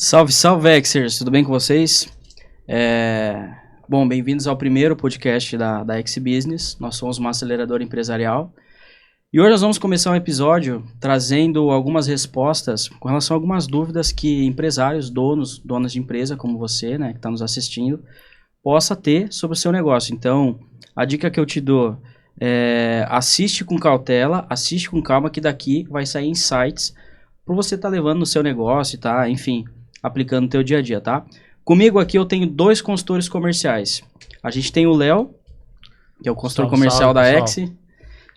Salve, salve, Exers! Tudo bem com vocês? Bom, bem-vindos ao primeiro podcast da X-Business. Nós somos uma aceleradora empresarial. E hoje nós vamos começar um episódio trazendo algumas respostas com relação a algumas dúvidas que empresários, donas de empresa, como você, né, que está nos assistindo, possa ter sobre o seu negócio. Então, a dica que eu te dou é assiste com cautela, assiste com calma, que daqui vai sair insights para você estar levando no seu negócio, tá? Enfim, aplicando no teu dia a dia, tá? Comigo aqui eu tenho dois consultores comerciais. A gente tem o Léo, que é o consultor comercial da X.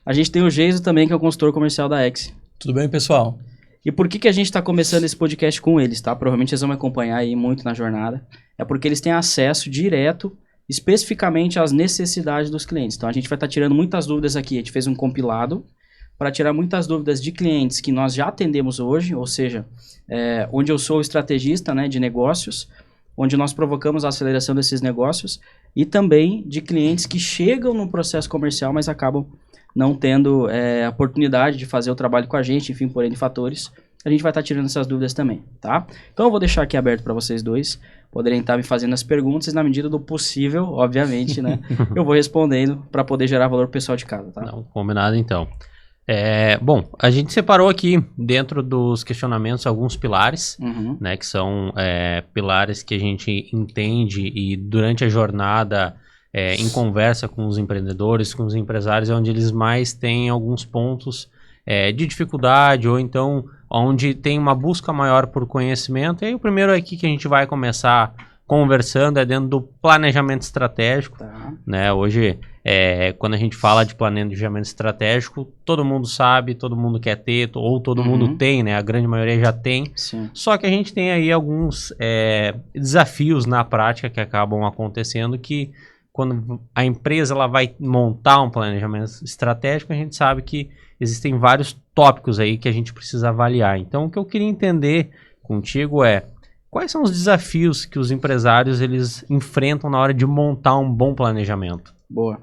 A gente tem o Geiso também, que é o consultor comercial da X. Tudo bem, pessoal? E por que a gente está começando esse podcast com eles, tá? Provavelmente vocês vão me acompanhar aí muito na jornada. É porque eles têm acesso direto, especificamente às necessidades dos clientes. Então a gente vai estar tirando muitas dúvidas aqui. A gente fez um compilado para tirar muitas dúvidas de clientes que nós já atendemos hoje, ou seja, onde eu sou estrategista, né, de negócios, onde nós provocamos a aceleração desses negócios, e também de clientes que chegam no processo comercial, mas acabam não tendo a oportunidade de fazer o trabalho com a gente, enfim, por N fatores. A gente vai estar tirando essas dúvidas também, tá? Então eu vou deixar aqui aberto para vocês dois poderem estar me fazendo as perguntas e na medida do possível, obviamente, né, eu vou respondendo para poder gerar valor pro pessoal de casa, tá? Não, combinado então. Bom, a gente separou aqui dentro dos questionamentos alguns pilares, né, que são pilares que a gente entende e durante a jornada, em conversa com os empreendedores, com os empresários, é onde eles mais têm alguns pontos de dificuldade ou então onde tem uma busca maior por conhecimento. E aí o primeiro aqui que a gente vai começar conversando é dentro do planejamento estratégico, né? Hoje, quando a gente fala de planejamento estratégico, todo mundo sabe, todo mundo quer ter, ou todo mundo tem, né? A grande maioria já tem. Sim. Só que a gente tem aí alguns desafios na prática que acabam acontecendo que quando a empresa ela vai montar um planejamento estratégico, a gente sabe que existem vários tópicos aí que a gente precisa avaliar. Então, o que eu queria entender contigo é quais são os desafios que os empresários eles enfrentam na hora de montar um bom planejamento? Boa.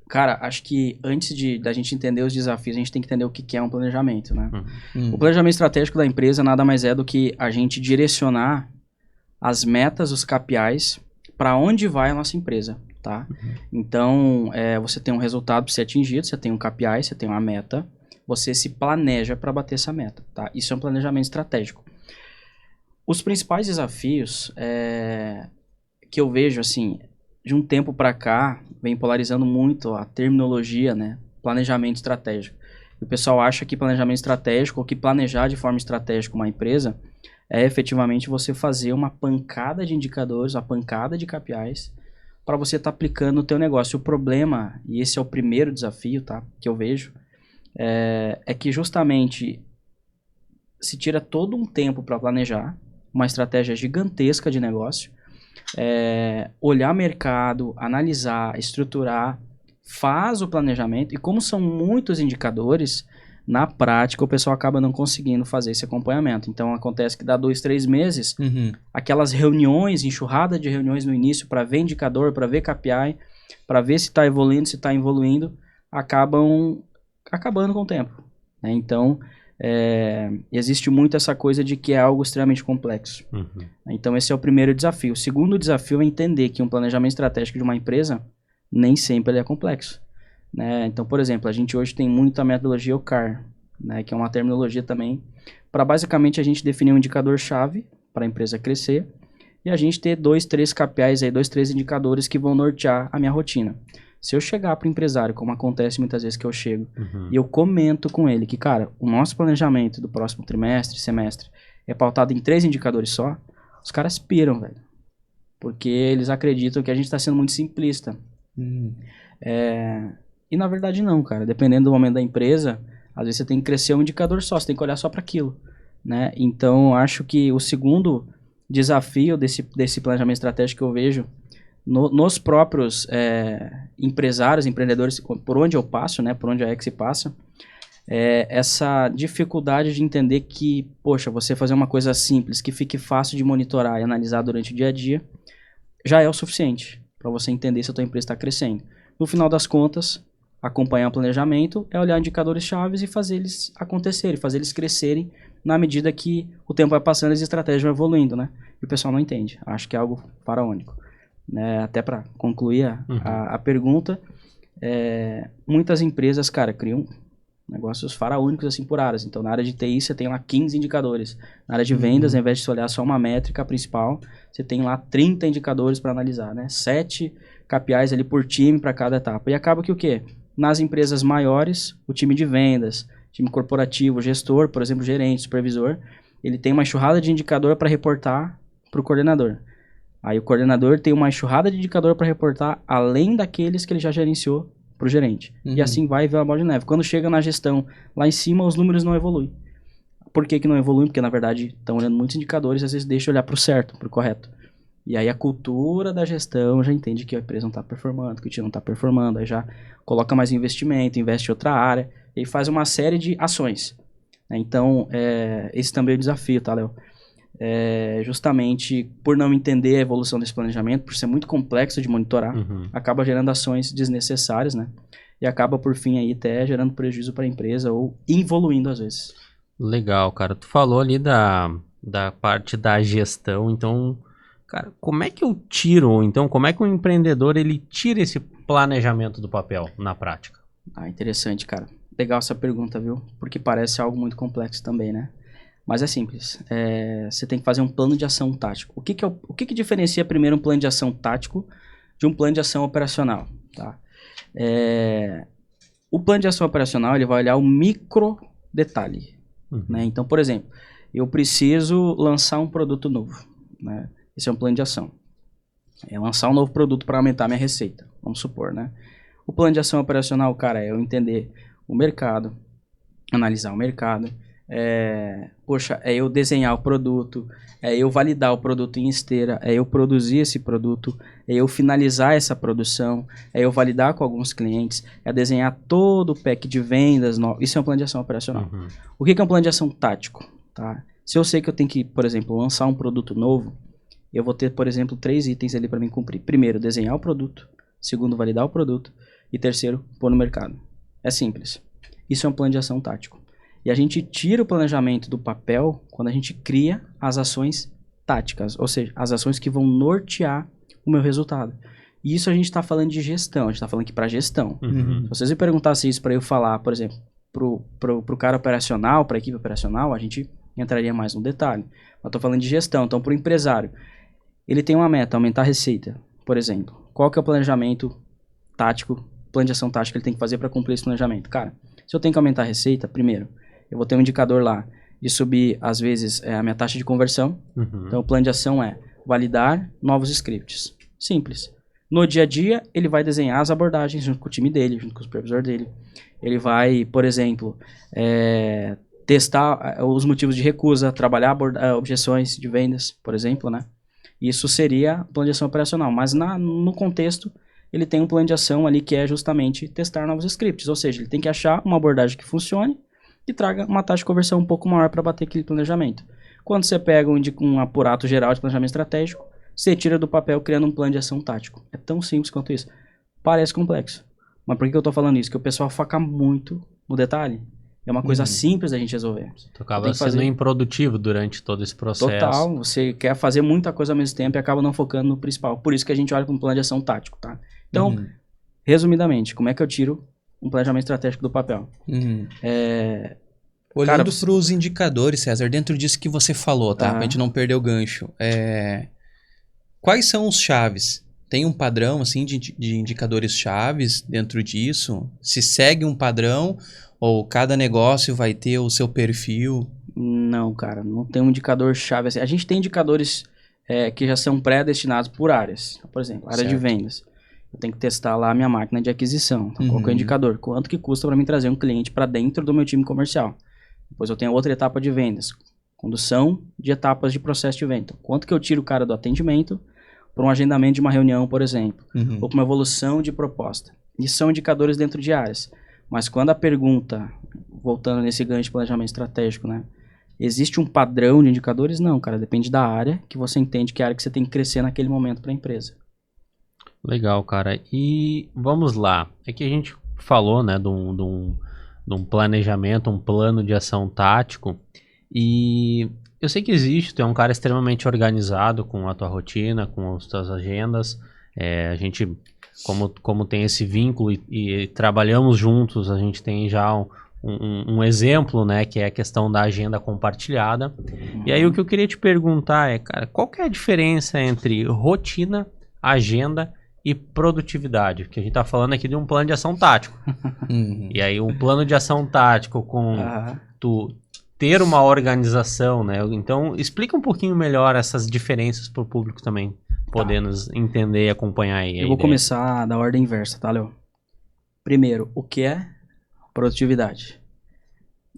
Cara, acho que antes da gente entender os desafios, a gente tem que entender o que é um planejamento, né? O planejamento estratégico da empresa nada mais é do que a gente direcionar as metas, os KPIs, para onde vai a nossa empresa, tá? Então, você tem um resultado para ser atingido, você tem um KPI, você tem uma meta, você se planeja para bater essa meta, tá? Isso é um planejamento estratégico. Os principais desafios que eu vejo, assim, de um tempo para cá, vem polarizando muito a terminologia, né? Planejamento estratégico. E o pessoal acha que planejamento estratégico, ou que planejar de forma estratégica uma empresa, é efetivamente você fazer uma pancada de indicadores, uma pancada de KPIs, para você estar aplicando no teu negócio. O problema, e esse é o primeiro desafio, tá? Que eu vejo, é que justamente se tira todo um tempo para planejar uma estratégia gigantesca de negócio, olhar mercado, analisar, estruturar, faz o planejamento, e como são muitos indicadores, na prática o pessoal acaba não conseguindo fazer esse acompanhamento. Então acontece que dá 2, 3 meses, aquelas reuniões, enxurrada de reuniões no início para ver indicador, para ver KPI, para ver se está evoluindo, se está evoluindo, acabam acabando com o tempo, né? Então existe muito essa coisa de que é algo extremamente complexo. Então esse é o primeiro desafio. O segundo desafio é entender que um planejamento estratégico de uma empresa nem sempre ele é complexo, né? Então, por exemplo, a gente hoje tem muita metodologia OKR, né, que é uma terminologia também para basicamente a gente definir um indicador-chave para a empresa crescer e a gente ter 2, 3 KPIs, aí, 2, 3 indicadores que vão nortear a minha rotina. Se eu chegar para o empresário, como acontece muitas vezes que eu chego, e eu comento com ele que, cara, o nosso planejamento do próximo trimestre, semestre, é pautado em 3 indicadores só, os caras piram, velho. Porque eles acreditam que a gente está sendo muito simplista. E na verdade não, cara. Dependendo do momento da empresa, às vezes você tem que crescer um indicador só, você tem que olhar só para aquilo, né? Então, acho que o segundo desafio desse planejamento estratégico que eu vejo nos próprios empresários, empreendedores, por onde eu passo, né, por onde a X passa, essa dificuldade de entender que, poxa, você fazer uma coisa simples, que fique fácil de monitorar e analisar durante o dia a dia, já é o suficiente para você entender se a tua empresa está crescendo. No final das contas, acompanhar o planejamento é olhar indicadores chaves e fazer eles acontecerem, fazer eles crescerem na medida que o tempo vai passando e as estratégias vão evoluindo, né? E o pessoal não entende. Acho que é algo faraônico. Né? Até para concluir a pergunta, muitas empresas, cara, criam negócios faraônicos assim por áreas. Então, na área de TI, você tem lá 15 indicadores. Na área de vendas, ao invés de você olhar só uma métrica principal, você tem lá 30 indicadores para analisar, né? 7 KPIs ali por time para cada etapa. E acaba que o quê? Nas empresas maiores, o time de vendas, time corporativo, gestor, por exemplo, gerente, supervisor, ele tem uma enxurrada de indicador para reportar para o coordenador. Aí o coordenador tem uma enxurrada de indicador para reportar além daqueles que ele já gerenciou para o gerente. E assim vai ver a bola de neve. Quando chega na gestão lá em cima, os números não evoluem. Por que não evoluem? Porque, na verdade, estão olhando muitos indicadores e às vezes deixa olhar para o certo, para o correto. E aí a cultura da gestão já entende que a empresa não está performando, que o time não está performando, aí já coloca mais investimento, investe em outra área, e faz uma série de ações. Então, esse também é o desafio, tá, Léo? Justamente por não entender a evolução desse planejamento, por ser muito complexo de monitorar, acaba gerando ações desnecessárias, né? E acaba, por fim, aí até gerando prejuízo para a empresa ou evoluindo às vezes. Legal, cara. Tu falou ali da parte da gestão, então, cara, como é que eu tiro, então, como é que um empreendedor, ele tira esse planejamento do papel na prática? Interessante, cara. Legal essa pergunta, viu? Porque parece algo muito complexo também, né? Mas é simples. Você tem que fazer um plano de ação tático. O que diferencia primeiro um plano de ação tático de um plano de ação operacional? Tá? O plano de ação operacional ele vai olhar o micro detalhe. Né? Então, por exemplo, eu preciso lançar um produto novo. Né? Esse é um plano de ação. Lançar um novo produto para aumentar minha receita. Vamos supor, né? O plano de ação operacional, cara, é eu entender o mercado, analisar o mercado, eu desenhar o produto, eu validar o produto em esteira, eu produzir esse produto, eu finalizar essa produção, eu validar com alguns clientes, desenhar todo o pack de vendas, isso é um plano de ação operacional. O que é um plano de ação tático? Tá? Se eu sei que eu tenho que, por exemplo, lançar um produto novo, eu vou ter, por exemplo, 3 itens ali para mim cumprir. Primeiro, desenhar o produto. Segundo, validar o produto. E terceiro, pôr no mercado. É simples. Isso é um plano de ação tático. E a gente tira o planejamento do papel quando a gente cria as ações táticas, ou seja, as ações que vão nortear o meu resultado. E isso a gente está falando de gestão, a gente está falando aqui para gestão. Se vocês me perguntassem isso para eu falar, por exemplo, pro cara operacional, para a equipe operacional, a gente entraria mais no detalhe. Eu estou falando de gestão, então para o empresário, ele tem uma meta, aumentar a receita, por exemplo. Qual que é o planejamento tático, plano de ação tático que ele tem que fazer para cumprir esse planejamento? Cara, se eu tenho que aumentar a receita, primeiro, eu vou ter um indicador lá de subir, às vezes, a minha taxa de conversão. Então, o plano de ação é validar novos scripts. Simples. No dia a dia, ele vai desenhar as abordagens junto com o time dele, junto com o supervisor dele. Ele vai, por exemplo, testar os motivos de recusa, trabalhar objeções de vendas, por exemplo, né? Isso seria plano de ação operacional. Mas no contexto, ele tem um plano de ação ali que é justamente testar novos scripts. Ou seja, ele tem que achar uma abordagem que funcione e traga uma taxa de conversão um pouco maior para bater aquele planejamento. Quando você pega um apurato geral de planejamento estratégico, você tira do papel criando um plano de ação tático. É tão simples quanto isso. Parece complexo. Mas por que eu estou falando isso? Porque o pessoal foca muito no detalhe. É uma coisa simples da gente resolver. Tu acaba sendo improdutivo durante todo esse processo. Total. Você quer fazer muita coisa ao mesmo tempo e acaba não focando no principal. Por isso que a gente olha para um plano de ação tático, tá? Então, resumidamente, como é que eu tiro um planejamento estratégico do papel? Olhando para os indicadores, César, dentro disso que você falou, tá? Pra gente não perder o gancho. Quais são os chaves? Tem um padrão, assim, de indicadores chaves dentro disso? Se segue um padrão ou cada negócio vai ter o seu perfil? Não, cara, não tem um indicador chave assim. A gente tem indicadores que já são pré-destinados por áreas. Por exemplo, área de vendas. Eu tenho que testar lá a minha máquina de aquisição. Então, qual que é o indicador? Quanto que custa para mim trazer um cliente para dentro do meu time comercial? Depois eu tenho outra etapa de vendas. Condução de etapas de processo de venda. Quanto que eu tiro o cara do atendimento para um agendamento de uma reunião, por exemplo. Ou para uma evolução de proposta. Isso são indicadores dentro de áreas. Mas quando a pergunta, voltando nesse gancho de planejamento estratégico, né? Existe um padrão de indicadores? Não, cara. Depende da área que você entende que é a área que você tem que crescer naquele momento para a empresa. Legal, cara. E vamos lá. É que a gente falou, né, de um planejamento, um plano de ação tático, e eu sei que existe, tu é um cara extremamente organizado com a tua rotina, com as tuas agendas, a gente, como tem esse vínculo e trabalhamos juntos, a gente tem já um exemplo, né, que é a questão da agenda compartilhada. E aí o que eu queria te perguntar é, cara, qual que é a diferença entre rotina, agenda e produtividade? Porque a gente tá falando aqui de um plano de ação tático. E aí um plano de ação tático com tu ter uma organização, né? Então explica um pouquinho melhor essas diferenças para o público também poder nos entender e acompanhar aí. Eu vou começar da ordem inversa, tá, Léo? Primeiro, o que é produtividade?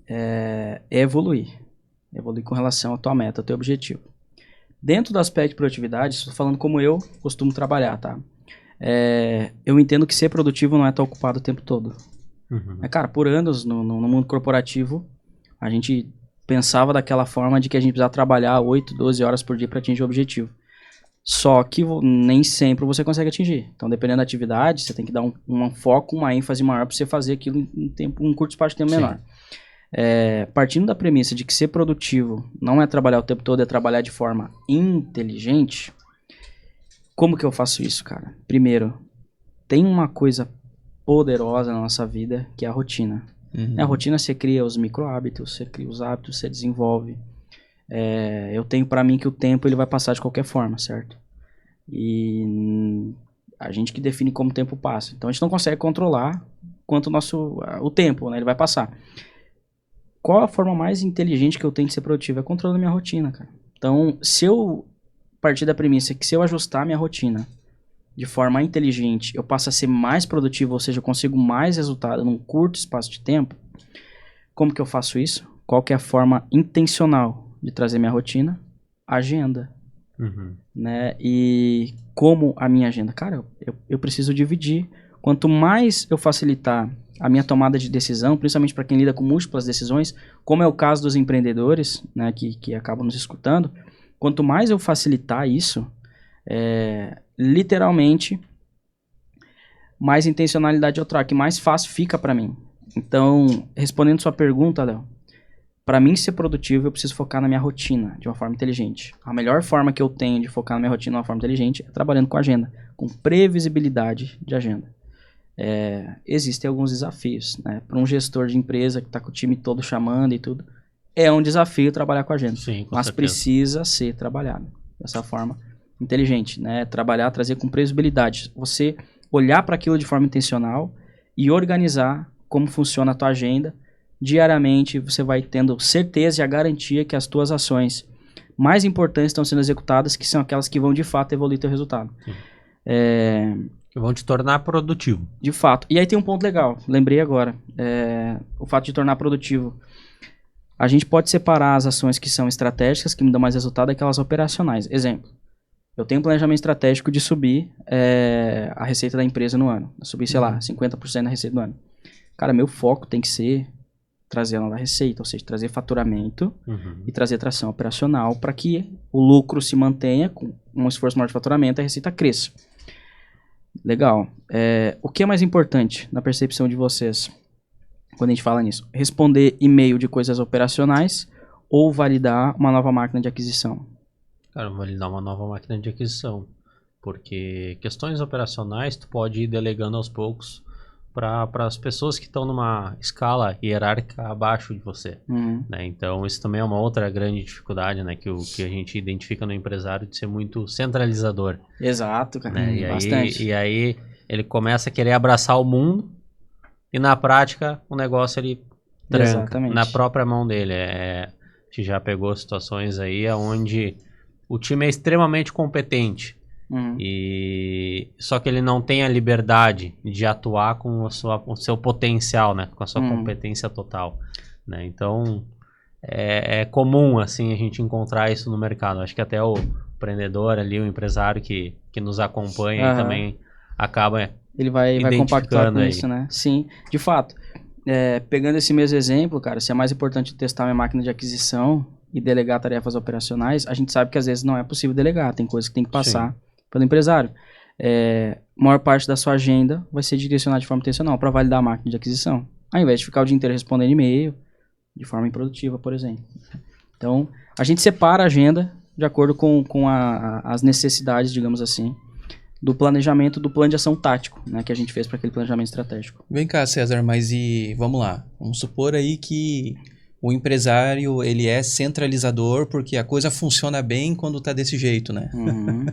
É evoluir. Evoluir com relação à tua meta, ao teu objetivo. Dentro do aspecto de produtividade, estou falando como eu costumo trabalhar, tá? Eu entendo que ser produtivo não é estar ocupado o tempo todo. Cara, por anos no mundo corporativo, a gente pensava daquela forma de que a gente precisava trabalhar 8, 12 horas por dia para atingir o objetivo. Só que nem sempre você consegue atingir. Então, dependendo da atividade, você tem que dar um foco, uma ênfase maior para você fazer aquilo em um curto espaço de tempo menor. Partindo da premissa de que ser produtivo não é trabalhar o tempo todo, é trabalhar de forma inteligente, como que eu faço isso, cara? Primeiro, tem uma coisa poderosa na nossa vida, que é a rotina. A rotina, você cria os micro hábitos, você cria os hábitos, você desenvolve. Eu tenho pra mim que o tempo ele vai passar de qualquer forma, certo? E a gente que define como o tempo passa. Então a gente não consegue controlar quanto o tempo, né? Ele vai passar. Qual a forma mais inteligente que eu tenho de ser produtivo? É controlando a minha rotina, cara. Então, se eu partir da premissa que se eu ajustar a minha rotina de forma inteligente, eu passo a ser mais produtivo, ou seja, eu consigo mais resultado num curto espaço de tempo. Como que eu faço isso? Qual que é a forma intencional de trazer minha rotina? Agenda. Né? E como a minha agenda? Cara, eu preciso dividir. Quanto mais eu facilitar a minha tomada de decisão, principalmente para quem lida com múltiplas decisões, como é o caso dos empreendedores, né, que acabam nos escutando, quanto mais eu facilitar isso, literalmente, mais intencionalidade eu trago, que mais fácil fica para mim. Então, respondendo sua pergunta, Léo, para mim ser produtivo, eu preciso focar na minha rotina de uma forma inteligente. A melhor forma que eu tenho de focar na minha rotina de uma forma inteligente é trabalhando com agenda, com previsibilidade de agenda. Existem alguns desafios, né? Para um gestor de empresa que está com o time todo chamando e tudo, é um desafio trabalhar com agenda. Sim, com mas certeza. Precisa ser trabalhado dessa forma inteligente, né? Trabalhar, trazer com previsibilidade. Você olhar para aquilo de forma intencional e organizar como funciona a tua agenda. Diariamente você vai tendo certeza e a garantia que as tuas ações mais importantes estão sendo executadas, que são aquelas que vão de fato evoluir teu resultado. Que vão te tornar produtivo. De fato. E aí tem um ponto legal, lembrei agora. O fato de tornar produtivo. A gente pode separar as ações que são estratégicas, que me dão mais resultado, daquelas operacionais. Exemplo, eu tenho um planejamento estratégico de subir a receita da empresa no ano. Subir, sei lá, 50% da receita do ano. Cara, meu foco tem que ser trazer a nova receita, ou seja, trazer faturamento e trazer tração operacional para que o lucro se mantenha com um esforço maior de faturamento e a receita cresça. Legal. O que é mais importante na percepção de vocês quando a gente fala nisso? Responder e-mail de coisas operacionais ou validar uma nova máquina de aquisição? Cara, validar uma nova máquina de aquisição. Porque questões operacionais tu pode ir delegando aos poucos para as pessoas que estão numa escala hierárquica abaixo de você. Né? Então, isso também é uma outra grande dificuldade, né? que a gente identifica no empresário de ser muito centralizador. Exato, cara. Né? Bastante. E aí ele começa a querer abraçar o mundo e na prática o negócio ele tranca. Exatamente. Na própria mão dele. A gente já pegou situações aí onde o time é extremamente competente. Só que ele não tem a liberdade de atuar com o seu potencial, né? Com a sua competência total, né? Então é comum assim a gente encontrar isso no mercado. Acho que até o empreendedor ali, o empresário que nos acompanha também acaba ele vai compactar com isso, né? Sim, de fato. Pegando esse mesmo exemplo, cara, se é mais importante testar minha máquina de aquisição e delegar tarefas operacionais, a gente sabe que às vezes não é possível delegar, tem coisas que tem que passar pelo empresário. maior parte da sua agenda vai ser direcionada de forma intencional para validar a máquina de aquisição, ao invés de ficar o dia inteiro respondendo e-mail de forma improdutiva, por exemplo. Então, a gente separa a agenda de acordo com as necessidades, digamos assim, do planejamento, do plano de ação tático, né, que a gente fez para aquele planejamento estratégico. Vem cá, César, mas vamos lá. Vamos supor aí que o empresário, ele é centralizador porque a coisa funciona bem quando está desse jeito, né? Uhum.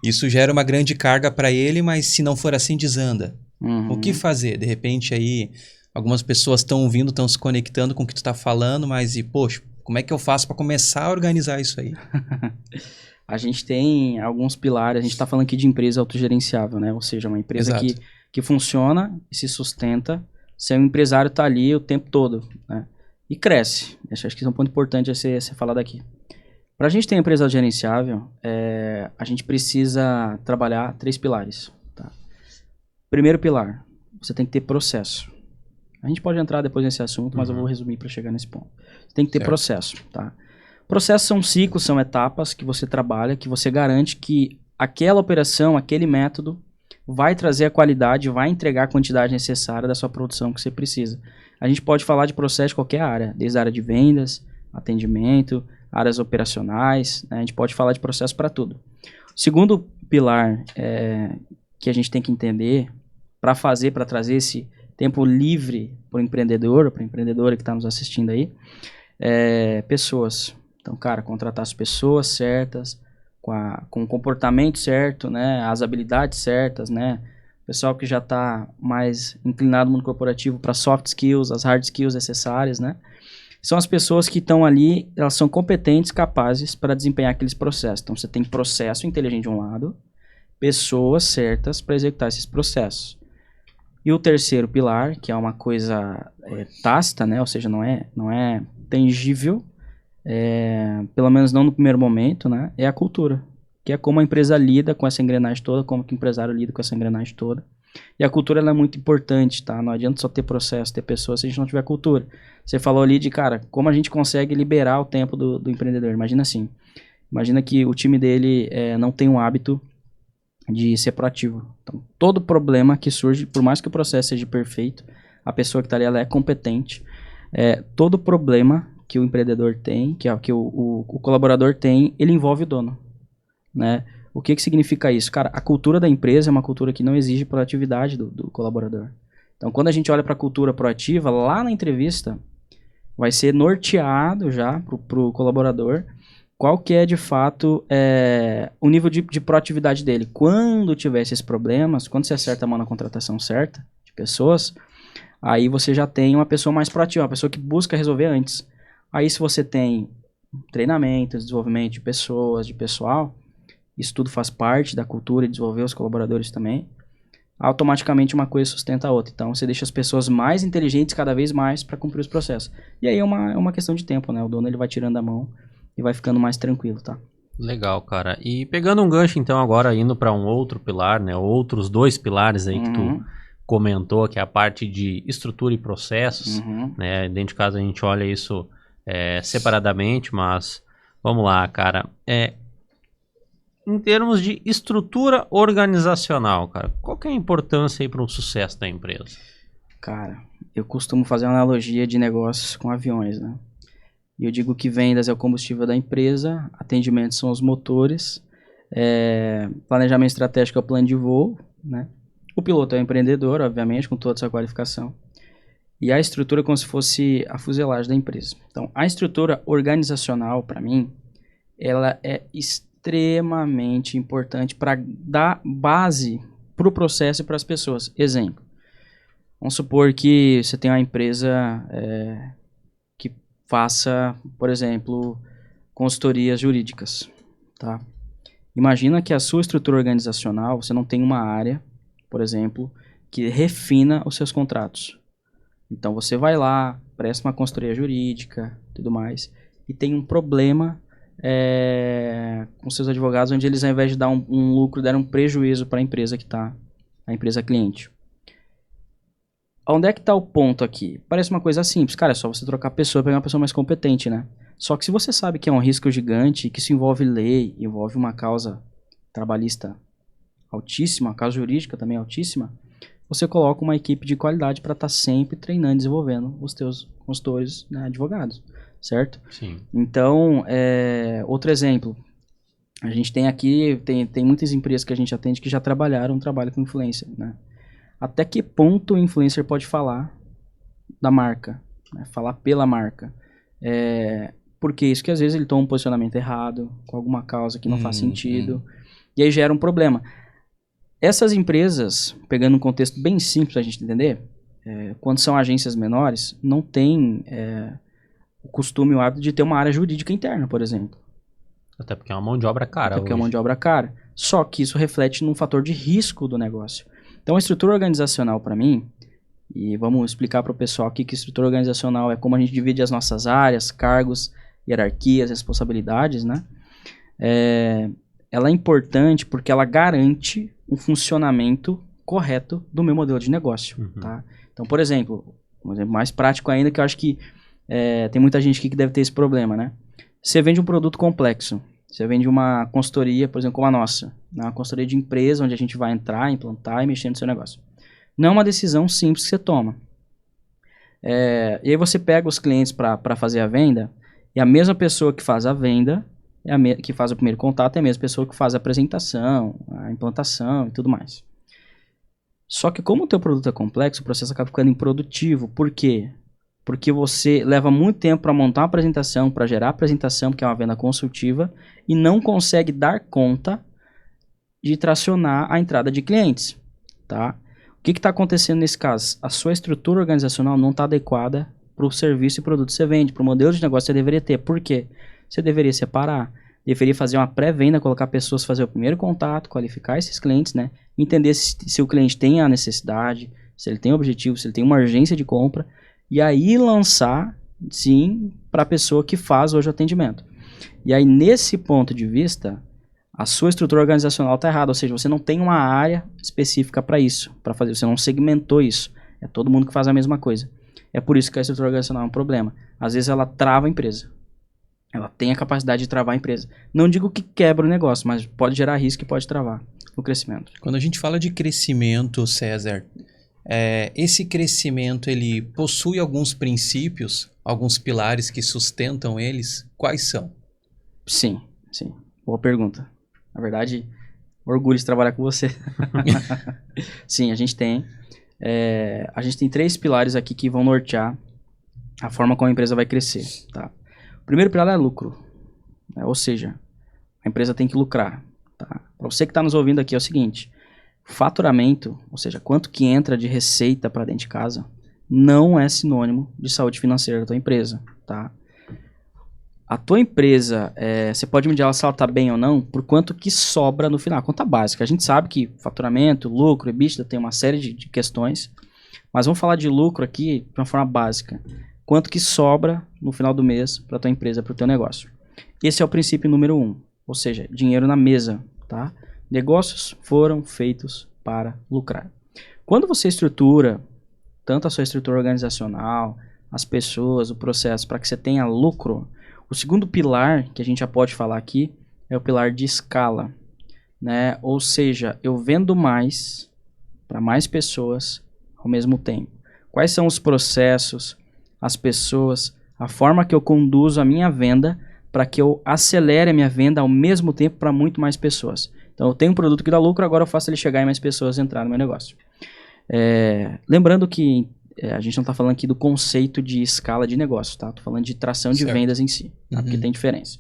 Isso gera uma grande carga para ele, mas se não for assim, desanda. Uhum. O que fazer? De repente aí, algumas pessoas estão ouvindo, estão se conectando com o que tu está falando, mas poxa, como é que eu faço para começar a organizar isso aí? A gente tem alguns pilares, a gente está falando aqui de empresa autogerenciável, né? Ou seja, uma empresa que funciona e se sustenta sem o empresário estar ali o tempo todo, né? E cresce. Acho que isso é um ponto importante a ser falado aqui. Para a gente ter uma empresa autogerenciável, a gente precisa trabalhar 3 pilares. Tá? Primeiro pilar, você tem que ter processo. A gente pode entrar depois nesse assunto, mas eu vou resumir para chegar nesse ponto. Você tem que ter processo, tá? Processos são ciclos, são etapas que você trabalha, que você garante que aquela operação, aquele método vai trazer a qualidade, vai entregar a quantidade necessária da sua produção que você precisa. A gente pode falar de processo de qualquer área, desde a área de vendas, atendimento, áreas operacionais, né? A gente pode falar de processo para tudo. O segundo pilar que a gente tem que entender para trazer esse tempo livre para o empreendedor, ou para a empreendedora que está nos assistindo aí, pessoas. Então, cara, contratar as pessoas certas, com o comportamento certo, né, as habilidades certas, né, pessoal que já está mais inclinado no mundo corporativo para soft skills, as hard skills necessárias, né, são as pessoas que estão ali, elas são competentes, capazes para desempenhar aqueles processos. Então, você tem processo inteligente de um lado, pessoas certas para executar esses processos. E o terceiro pilar, que é uma coisa tácita, né, ou seja, não é tangível, pelo menos não no primeiro momento, né, é a cultura, que é como a empresa lida com essa engrenagem toda, como que o empresário lida com essa engrenagem toda. E a cultura ela é muito importante, tá? Não adianta só ter processo, ter pessoas se a gente não tiver cultura. Você falou ali de, cara, como a gente consegue liberar o tempo do empreendedor. Imagina assim, imagina que o time dele não tem um hábito de ser proativo. Então, todo problema que surge, por mais que o processo seja perfeito, a pessoa que está ali ela é competente. Todo problema que o empreendedor tem, que o colaborador tem, ele envolve o dono, né? O que significa isso? Cara, a cultura da empresa é uma cultura que não exige proatividade do colaborador. Então, quando a gente olha para a cultura proativa, lá na entrevista, vai ser norteado já para o colaborador qual que é, de fato, o nível de proatividade dele. Quando tiver esses problemas, quando você acerta a mão na contratação certa de pessoas, aí você já tem uma pessoa mais proativa, uma pessoa que busca resolver antes. Aí, se você tem treinamentos, desenvolvimento de pessoas, de pessoal, isso tudo faz parte da cultura e desenvolver os colaboradores também, automaticamente uma coisa sustenta a outra. Então, você deixa as pessoas mais inteligentes cada vez mais para cumprir os processos. E aí é uma questão de tempo, né? O dono ele vai tirando a mão e vai ficando mais tranquilo, tá? Legal, cara. E pegando um gancho, então, agora indo para um outro pilar, né? Outros 2 pilares aí que tu comentou, que é a parte de estrutura e processos, né? Dentro de casa a gente olha isso separadamente, mas vamos lá, cara. Em termos de estrutura organizacional, cara, qual que é a importância aí para o sucesso da empresa? Cara, eu costumo fazer uma analogia de negócios com aviões, né? E eu digo que vendas é o combustível da empresa, atendimento são os motores, planejamento estratégico é o plano de voo, né? O piloto é o empreendedor, obviamente, com toda a sua qualificação. E a estrutura é como se fosse a fuselagem da empresa. Então, a estrutura organizacional, para mim, ela é extremamente importante para dar base para o processo e para as pessoas. Exemplo, vamos supor que você tem uma empresa que faça, por exemplo, consultorias jurídicas, tá? Imagina que a sua estrutura organizacional, você não tem uma área, por exemplo, que refina os seus contratos. Então você vai lá, presta uma consultoria jurídica, tudo mais, e tem um problema com seus advogados, onde eles, ao invés de dar um lucro, deram um prejuízo para a empresa que está, a empresa cliente. Onde é que está o ponto aqui? Parece uma coisa simples, cara, é só você trocar a pessoa, pegar uma pessoa mais competente, né? Só que se você sabe que é um risco gigante, que isso envolve lei, envolve uma causa trabalhista altíssima, a causa jurídica também altíssima, você coloca uma equipe de qualidade para estar sempre treinando e desenvolvendo os teus consultores, né, advogados, certo? Sim. Então, outro exemplo, a gente tem aqui, tem muitas empresas que a gente atende que já trabalharam com influencer, né? Até que ponto o influencer pode falar da marca, né? Falar pela marca? Porque isso que às vezes ele toma um posicionamento errado, com alguma causa que não faz sentido, e aí gera um problema. Essas empresas, pegando um contexto bem simples pra gente entender, quando são agências menores, não tem o costume, o hábito de ter uma área jurídica interna, por exemplo. Até porque é uma mão de obra cara. Até porque é uma mão de obra cara. Só que isso reflete num fator de risco do negócio. Então, a estrutura organizacional, para mim, e vamos explicar para o pessoal aqui que estrutura organizacional é como a gente divide as nossas áreas, cargos, hierarquias, responsabilidades, né? Ela é importante porque ela garante um funcionamento correto do meu modelo de negócio, tá? Então, por exemplo, um exemplo mais prático ainda, que eu acho que tem muita gente aqui que deve ter esse problema, né? Você vende um produto complexo, você vende uma consultoria, por exemplo, como a nossa, né? Uma consultoria de empresa onde a gente vai entrar, implantar e mexer no seu negócio. Não é uma decisão simples que você toma. E aí você pega os clientes para fazer a venda, e a mesma pessoa que faz a venda, que faz o primeiro contato, é a mesma pessoa que faz a apresentação, a implantação e tudo mais. Só que como o teu produto é complexo, o processo acaba ficando improdutivo. Por quê? Porque você leva muito tempo para montar uma apresentação, para gerar a apresentação, porque é uma venda consultiva, e não consegue dar conta de tracionar a entrada de clientes, tá? O que está acontecendo nesse caso? A sua estrutura organizacional não está adequada para o serviço e produto que você vende, para o modelo de negócio que você deveria ter. Por quê? Você deveria separar, deveria fazer uma pré-venda, colocar pessoas, fazer o primeiro contato, qualificar esses clientes, né? Entender se o cliente tem a necessidade, se ele tem objetivo, se ele tem uma urgência de compra, e aí lançar, sim, para a pessoa que faz hoje o atendimento. E aí, nesse ponto de vista, a sua estrutura organizacional está errada, ou seja, você não tem uma área específica para isso, para fazer, você não segmentou isso. É todo mundo que faz a mesma coisa. É por isso que a estrutura organizacional é um problema. Às vezes ela trava a empresa. Ela tem a capacidade de travar a empresa. Não digo que quebra o negócio, mas pode gerar risco e pode travar o crescimento. Quando a gente fala de crescimento, César, esse crescimento, ele possui alguns princípios, alguns pilares que sustentam eles? Quais são? Sim. Boa pergunta. Na verdade, orgulho de trabalhar com você. Sim, a gente tem 3 pilares aqui que vão nortear a forma como a empresa vai crescer, tá? O primeiro pilar é lucro, né? Ou seja, a empresa tem que lucrar, tá? Para você que está nos ouvindo aqui é o seguinte, faturamento, ou seja, quanto que entra de receita para dentro de casa, não é sinônimo de saúde financeira da tua empresa, tá? A tua empresa, você pode medir ela se ela está bem ou não, por quanto que sobra no final, conta básica. A gente sabe que faturamento, lucro, EBITDA tem uma série de questões, mas vamos falar de lucro aqui de uma forma básica. Quanto que sobra no final do mês para a tua empresa, para o teu negócio. Esse é o princípio número 1, ou seja, dinheiro na mesa, tá? Negócios foram feitos para lucrar. Quando você estrutura, tanto a sua estrutura organizacional, as pessoas, o processo, para que você tenha lucro, o segundo pilar que a gente já pode falar aqui é o pilar de escala, né? Ou seja, eu vendo mais para mais pessoas ao mesmo tempo. Quais são os processos, as pessoas, a forma que eu conduzo a minha venda para que eu acelere a minha venda ao mesmo tempo para muito mais pessoas. Então, eu tenho um produto que dá lucro, agora eu faço ele chegar e mais pessoas entrar no meu negócio. Lembrando que a gente não está falando aqui do conceito de escala de negócio, tá? Estou falando de tração de vendas em si, tá? Porque tem diferença.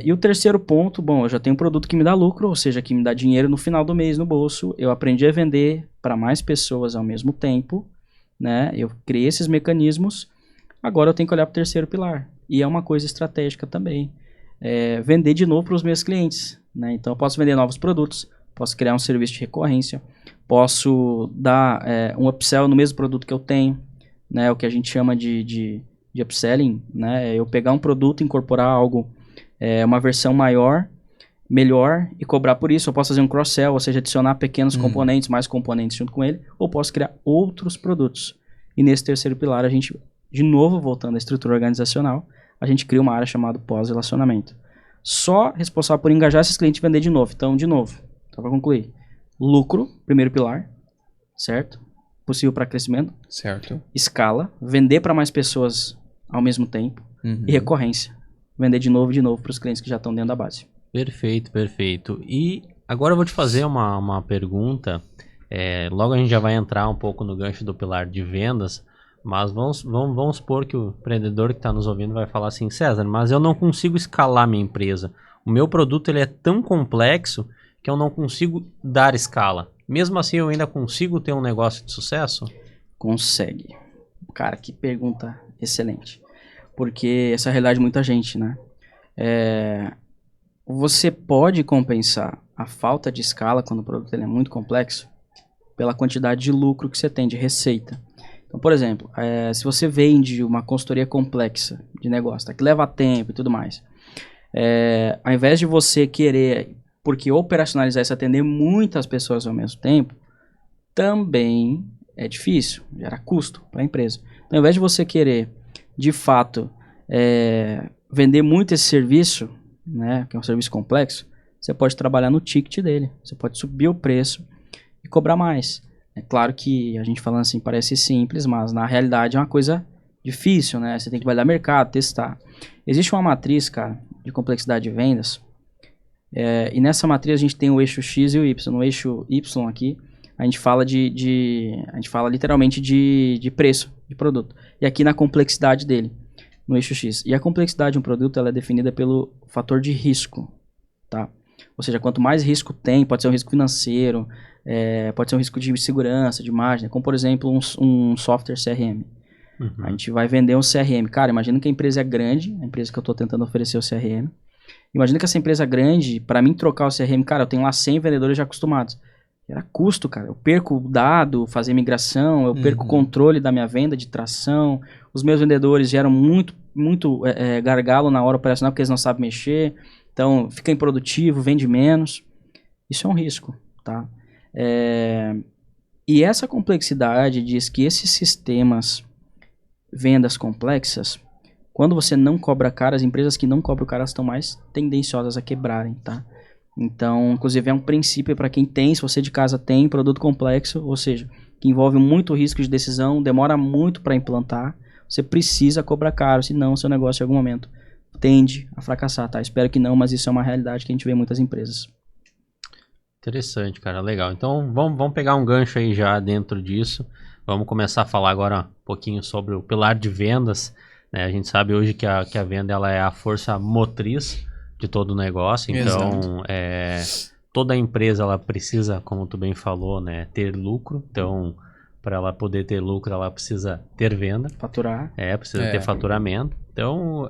E o terceiro ponto, bom, eu já tenho um produto que me dá lucro, ou seja, que me dá dinheiro no final do mês no bolso, eu aprendi a vender para mais pessoas ao mesmo tempo, né? Eu criei esses mecanismos, agora eu tenho que olhar para o terceiro pilar, e é uma coisa estratégica também, vender de novo para os meus clientes, né? Então eu posso vender novos produtos, posso criar um serviço de recorrência, posso dar um upsell no mesmo produto que eu tenho, né? O que a gente chama de upselling, né? Eu pegar um produto, incorporar algo, uma versão maior, melhor e cobrar por isso. Eu posso fazer um cross-sell, ou seja, adicionar pequenos componentes, mais componentes junto com ele, ou posso criar outros produtos. E nesse terceiro pilar, a gente, de novo, voltando à estrutura organizacional, a gente cria uma área chamada pós-relacionamento. Só responsável por engajar esses clientes e vender de novo. Então, de novo, Então, para concluir, lucro, primeiro pilar, certo? Possível para crescimento. Certo. Escala, vender para mais pessoas ao mesmo tempo. E recorrência, vender de novo para os clientes que já estão dentro da base. Perfeito, perfeito. E agora eu vou te fazer uma pergunta. Logo a gente já vai entrar um pouco no gancho do pilar de vendas, mas vamos supor que o empreendedor que está nos ouvindo vai falar assim, César, mas eu não consigo escalar minha empresa. O meu produto ele é tão complexo que eu não consigo dar escala. Mesmo assim, eu ainda consigo ter um negócio de sucesso? Consegue. Cara, que pergunta excelente. Porque essa é a realidade de muita gente, né? Você pode compensar a falta de escala quando o produto ele é muito complexo pela quantidade de lucro que você tem, de receita. Então, por exemplo, se você vende uma consultoria complexa de negócio, tá, que leva tempo e tudo mais, ao invés de você querer, porque operacionalizar isso, atender muitas pessoas ao mesmo tempo, também é difícil, gera custo para a empresa. Então, ao invés de você querer, de fato, vender muito esse serviço, né, que é um serviço complexo, você pode trabalhar no ticket dele, você pode subir o preço e cobrar mais. É claro que a gente falando assim parece simples, mas na realidade é uma coisa difícil, né? Você tem que validar mercado, testar. Existe uma matriz, cara, de complexidade de vendas, e nessa matriz a gente tem o eixo X e o Y. No eixo Y aqui, a gente fala a gente fala literalmente de preço de produto. E aqui na complexidade dele, no eixo X. E a complexidade de um produto ela é definida pelo fator de risco, tá? Ou seja, quanto mais risco tem, pode ser um risco financeiro, pode ser um risco de segurança, de margem, como por exemplo um software CRM. A gente vai vender um CRM. Cara, imagina que a empresa é grande, a empresa que eu estou tentando oferecer o CRM. Imagina que essa empresa é grande, para mim trocar o CRM, cara, eu tenho lá 100 vendedores já acostumados. Era custo, cara. Eu perco o dado, fazer migração, eu perco o controle da minha venda de tração. Os meus vendedores geram muito gargalo na hora operacional porque eles não sabem mexer. Então, fica improdutivo, vende menos. Isso é um risco, tá? E essa complexidade diz que esses sistemas, vendas complexas, quando você não cobra caro, as empresas que não cobram caro estão mais tendenciosas a quebrarem, tá? Então, inclusive é um princípio para quem tem, se você de casa tem produto complexo, ou seja, que envolve muito risco de decisão, demora muito para implantar, você precisa cobrar caro, senão seu negócio em algum momento tende a fracassar, tá? Espero que não, mas isso é uma realidade que a gente vê em muitas empresas. Interessante, cara, legal. Então, vamos pegar um gancho aí já dentro disso. Vamos começar a falar agora um pouquinho sobre o pilar de vendas, né? A gente sabe hoje que a venda ela é a força motriz de todo o negócio, então toda empresa ela precisa, como tu bem falou, né, ter lucro. Então, para ela poder ter lucro, ela precisa ter venda, faturar, precisa ter faturamento. Então,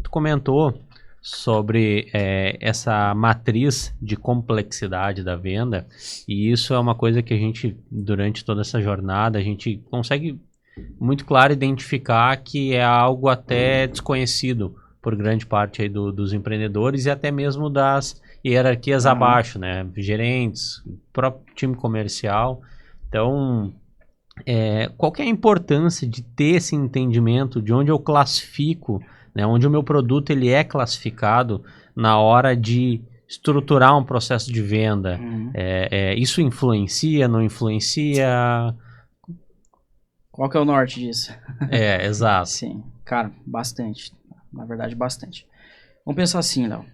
tu comentou sobre essa matriz de complexidade da venda, e isso é uma coisa que a gente, durante toda essa jornada, a gente consegue muito claro identificar que é algo até desconhecido por grande parte aí dos empreendedores e até mesmo das hierarquias abaixo, né? Gerentes, próprio time comercial. Então, qual que é a importância de ter esse entendimento de onde eu classifico, né? Onde o meu produto ele é classificado na hora de estruturar um processo de venda? Isso influencia, não influencia? Qual que é o norte disso? Exato. Sim, cara, bastante. Na verdade, bastante. Vamos pensar assim, Léo.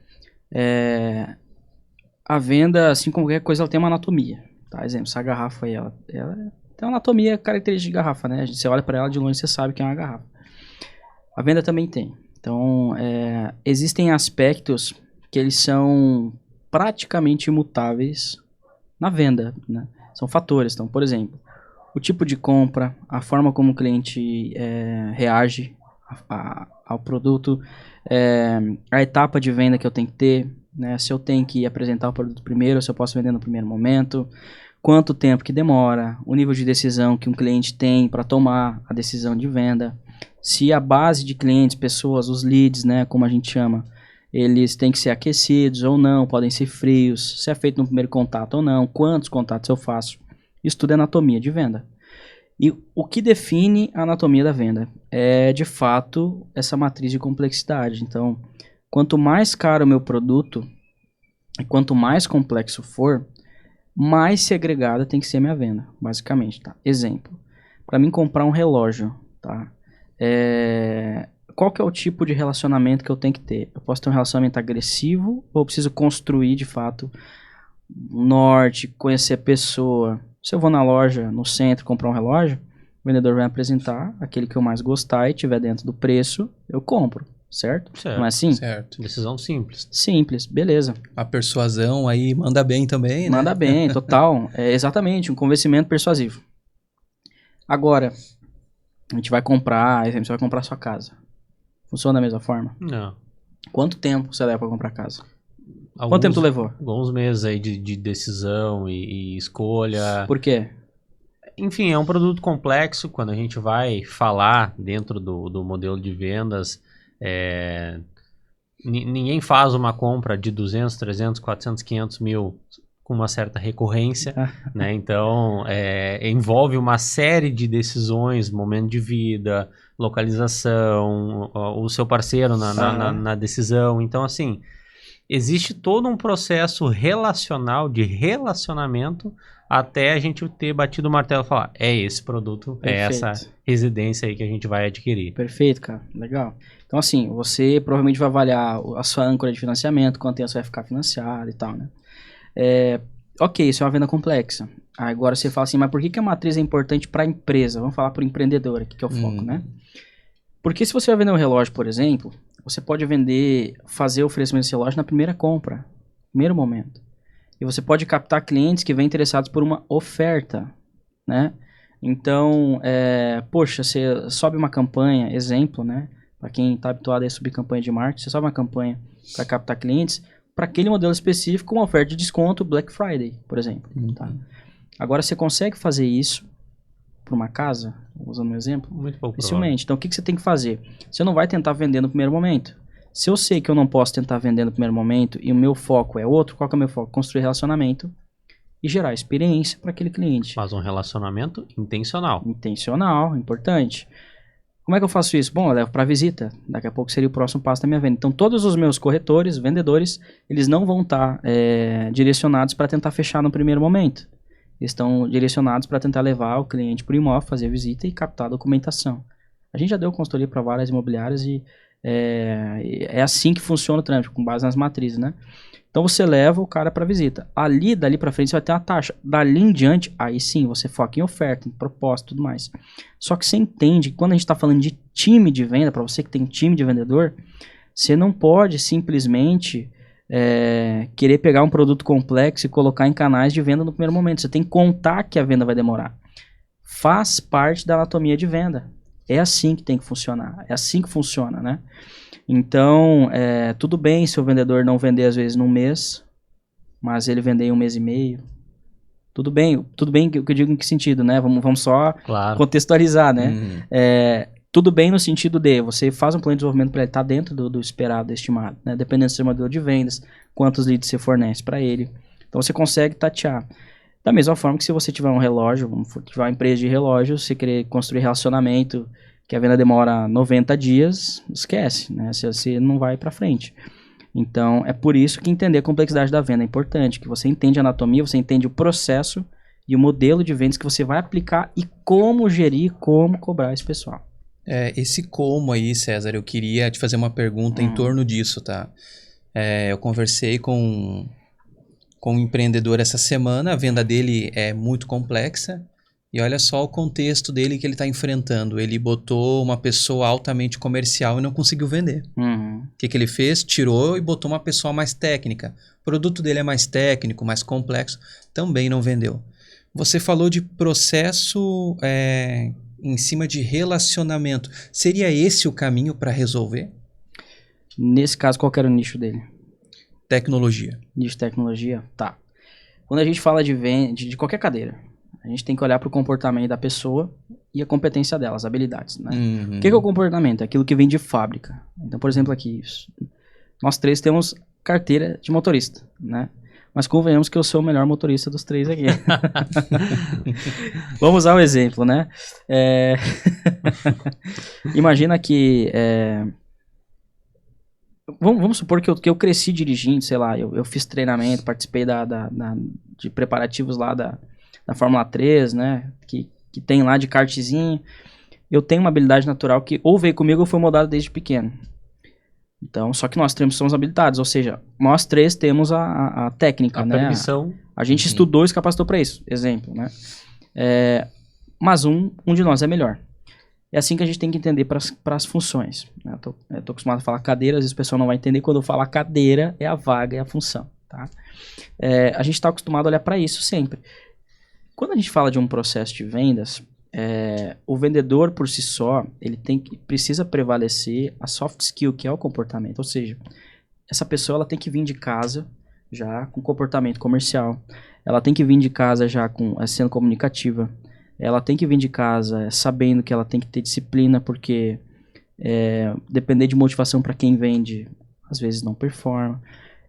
A venda, assim como qualquer coisa, ela tem uma anatomia. Tá? Exemplo, essa garrafa aí, ela tem uma anatomia característica de garrafa, né? Você olha para ela de longe, você sabe que é uma garrafa. A venda também tem. Então, existem aspectos que eles são praticamente imutáveis na venda, né? São fatores. Então, por exemplo, o tipo de compra, a forma como o cliente reage ao produto, a etapa de venda que eu tenho que ter, né? Se eu tenho que apresentar o produto primeiro, se eu posso vender no primeiro momento, quanto tempo que demora, o nível de decisão que um cliente tem para tomar a decisão de venda, se a base de clientes, pessoas, os leads, né, como a gente chama, eles têm que ser aquecidos ou não, podem ser frios, se é feito no primeiro contato ou não, quantos contatos eu faço. Isso tudo é anatomia de venda. E o que define a anatomia da venda é, de fato, essa matriz de complexidade. Então, quanto mais caro o meu produto, E quanto mais complexo for, mais segregada tem que ser a minha venda, basicamente, tá? Exemplo, para mim comprar um relógio, tá? Qual que é o tipo de relacionamento que eu tenho que ter? Eu posso ter um relacionamento agressivo ou eu preciso construir, de fato, norte, conhecer a pessoa? Se eu vou na loja, no centro, comprar um relógio, o vendedor vai me apresentar aquele que eu mais gostar e tiver dentro do preço, eu compro, certo? Não é assim? Certo. Decisão simples. Simples, beleza. A persuasão aí manda bem também, né? Manda bem, total. É exatamente, um convencimento persuasivo. Agora, a gente vai comprar, exemplo, você vai comprar sua casa. Funciona da mesma forma? Não. Quanto tempo você leva para comprar casa? Quanto tempo tu levou? Alguns meses aí de decisão e escolha. Por quê? Enfim, é um produto complexo. Quando a gente vai falar dentro do modelo de vendas, ninguém faz uma compra de 200, 300, 400, 500 mil com uma certa recorrência, né? Então, envolve uma série de decisões, momento de vida, localização, o seu parceiro na decisão. Então, assim, existe todo um processo relacional, de relacionamento, até a gente ter batido o martelo e falar, é esse produto, é essa residência aí que a gente vai adquirir. Perfeito, cara. Legal. Então, assim, você provavelmente vai avaliar a sua âncora de financiamento, quanto tempo você vai ficar financiado e tal, né? Ok, isso é uma venda complexa. Agora você fala assim, mas por que a matriz é importante para a empresa? Vamos falar para o empreendedor aqui, que é o foco, né? Porque se você vai vender um relógio, por exemplo, você pode fazer o oferecimento desse relógio na primeira compra, primeiro momento. E você pode captar clientes que vêm interessados por uma oferta, né? Então, poxa, você sobe uma campanha, exemplo, né? Para quem está habituado a subir campanha de marketing, você sobe uma campanha para captar clientes para aquele modelo específico, uma oferta de desconto Black Friday, por exemplo. Tá? Agora, você consegue fazer isso para uma casa, usando um exemplo? Muito pouco. Dificilmente. Então, o que você tem que fazer? Você não vai tentar vender no primeiro momento. Se eu sei que eu não posso tentar vender no primeiro momento e o meu foco é outro, qual que é o meu foco? Construir relacionamento e gerar experiência para aquele cliente. Faz um relacionamento intencional. Intencional, importante. Como é que eu faço isso? Bom, eu levo para visita. Daqui a pouco seria o próximo passo da minha venda. Então, todos os meus corretores, vendedores, eles não vão estar direcionados para tentar fechar no primeiro momento. Eles estão direcionados para tentar levar o cliente para o imóvel, fazer a visita e captar a documentação. A gente já deu consultoria para várias imobiliárias e é assim que funciona o trâmite, com base nas matrizes, né? Então você leva o cara para visita. Dali para frente você vai ter uma taxa. Dali em diante, aí sim, você foca em oferta, em proposta e tudo mais. Só que você entende que quando a gente está falando de time de venda, para você que tem time de vendedor, você não pode simplesmente querer pegar um produto complexo e colocar em canais de venda no primeiro momento. Você tem que contar que a venda vai demorar. Faz parte da anatomia de venda. É assim que tem que funcionar. É assim que funciona, né? Então, tudo bem se o vendedor não vender às vezes num mês, mas ele vender em 1 mês e meio. Tudo bem que eu digo em que sentido, né? Vamos só contextualizar, né? Tudo bem no sentido de você faz um plano de desenvolvimento para ele estar dentro do esperado, do estimado, né? Dependendo do seu modelo de vendas, quantos leads você fornece para ele. Então, você consegue tatear. Da mesma forma que se você tiver um relógio, tiver uma empresa de relógio, você querer construir relacionamento, que a venda demora 90 dias, esquece, né? Você não vai para frente. Então, é por isso que entender a complexidade da venda é importante, que você entende a anatomia, você entende o processo e o modelo de vendas que você vai aplicar e como gerir, como cobrar esse pessoal. Esse como aí, César, eu queria te fazer uma pergunta em torno disso, tá? Eu conversei com um empreendedor essa semana, a venda dele é muito complexa. E olha só o contexto dele que ele está enfrentando. Ele botou uma pessoa altamente comercial e não conseguiu vender. O que ele fez? Tirou e botou uma pessoa mais técnica. O produto dele é mais técnico, mais complexo. Também não vendeu. Você falou de processo em cima de relacionamento. Seria esse o caminho para resolver? Nesse caso, qual que era o nicho dele? Tecnologia. Nicho de tecnologia? Tá. Quando a gente fala de venda, de qualquer cadeira, a gente tem que olhar para o comportamento da pessoa e a competência dela, as habilidades, né? O que é o comportamento? É aquilo que vem de fábrica. Então, por exemplo, aqui, nós 3 temos carteira de motorista, né? Mas convenhamos que eu sou o melhor motorista dos 3 aqui. Vamos usar um exemplo, né? Imagina que Vamos supor que eu cresci dirigindo, sei lá, eu fiz treinamento, participei de preparativos lá da Fórmula 3, né? Que tem lá de kartzinho. Eu tenho uma habilidade natural que ou veio comigo ou foi moldada desde pequeno. Então, só que nós três somos habilitados, ou seja, nós três temos a técnica, né? Permissão. A gente estudou e se capacitou para isso, exemplo, né? Mas um de nós é melhor. É assim que a gente tem que entender para as funções. Né? Eu tô acostumado a falar cadeira, às vezes o pessoal não vai entender. Quando eu falo cadeira, é a vaga, é a função. Tá? A gente está acostumado a olhar para isso sempre. Quando a gente fala de um processo de vendas, o vendedor por si só, ele precisa prevalecer a soft skill, que é o comportamento. Ou seja, essa pessoa ela tem que vir de casa já com comportamento comercial. Ela tem que vir de casa já sendo comunicativa. Ela tem que vir de casa sabendo que ela tem que ter disciplina, porque depender de motivação para quem vende, às vezes não performa.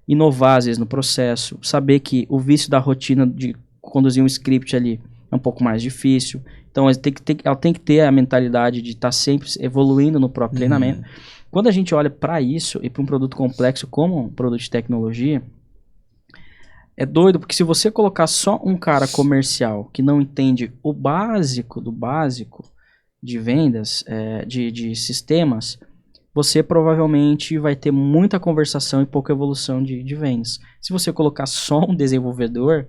Inovar, às vezes, no processo. Saber que o vício da rotina de conduzir um script ali é um pouco mais difícil. Então, ela tem que ter a mentalidade de estar sempre evoluindo no próprio treinamento. Quando a gente olha para isso e para um produto complexo como um produto de tecnologia, é doido, porque se você colocar só um cara comercial que não entende o básico do básico de vendas, de sistemas, você provavelmente vai ter muita conversação e pouca evolução de vendas. Se você colocar só um desenvolvedor,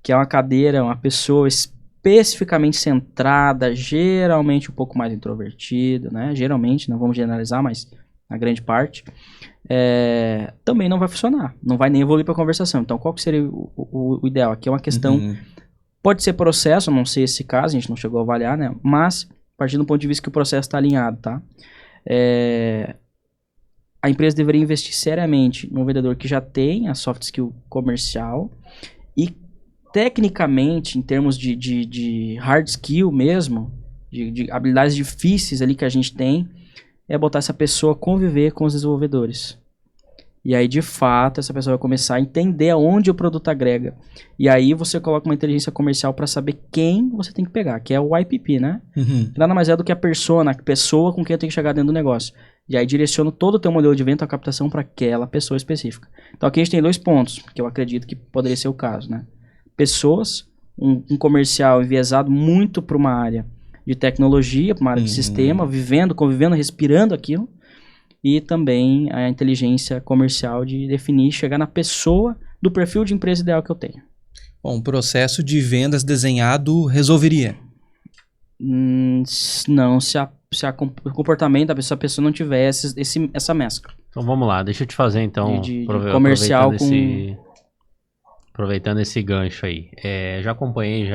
que é uma cadeira, uma pessoa especificamente centrada, geralmente um pouco mais introvertido, né? Geralmente, não vamos generalizar, mas na grande parte, também não vai funcionar, não vai nem evoluir para a conversação. Então, qual que seria o ideal? Aqui é uma questão, pode ser processo, não sei esse caso, a gente não chegou a avaliar, né? Mas, a partir do ponto de vista que o processo está alinhado, tá? A empresa deveria investir seriamente num vendedor que já tem a soft skill comercial e, tecnicamente, em termos de hard skill mesmo, de habilidades difíceis ali que a gente tem, botar essa pessoa a conviver com os desenvolvedores. E aí, de fato, essa pessoa vai começar a entender aonde o produto agrega. E aí você coloca uma inteligência comercial para saber quem você tem que pegar, que é o IPP, né? Nada mais é do que a pessoa com quem eu tenho que chegar dentro do negócio. E aí direciono todo o teu modelo de venda, a captação para aquela pessoa específica. Então aqui a gente tem 2 pontos, que eu acredito que poderia ser o caso, né? Pessoas, um comercial enviesado muito para uma área de tecnologia, para uma área de sistema, convivendo, respirando aquilo. E também a inteligência comercial de definir, chegar na pessoa do perfil de empresa ideal que eu tenho. Bom, um processo de vendas desenhado resolveria? Não, se o comportamento da pessoa, se a pessoa não tiver essa mescla. Então vamos lá, deixa eu te fazer então, de comercial aproveitando esse gancho aí. Já acompanhei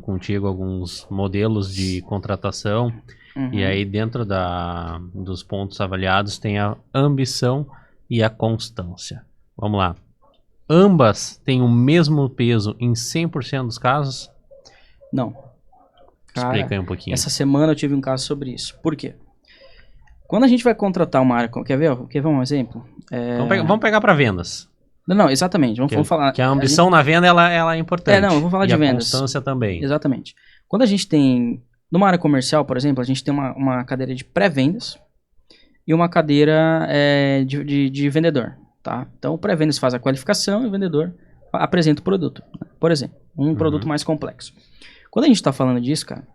contigo alguns modelos de contratação. E aí dentro dos pontos avaliados tem a ambição e a constância. Vamos lá. Ambas têm o mesmo peso em 100% dos casos? Não. Cara, explica aí um pouquinho. Essa semana eu tive um caso sobre isso. Por quê? Quando a gente vai contratar uma área... Quer ver um exemplo? Vamos pegar para vendas. Não, exatamente. Vamos falar... Que a ambição na venda ela é importante. Eu vou falar de vendas. E a constância também. Exatamente. Quando a gente tem... Numa área comercial, por exemplo, a gente tem uma cadeira de pré-vendas e uma cadeira de vendedor, tá? Então, o pré-vendas faz a qualificação e o vendedor apresenta o produto. Por exemplo, um produto mais complexo. Quando a gente está falando disso, cara,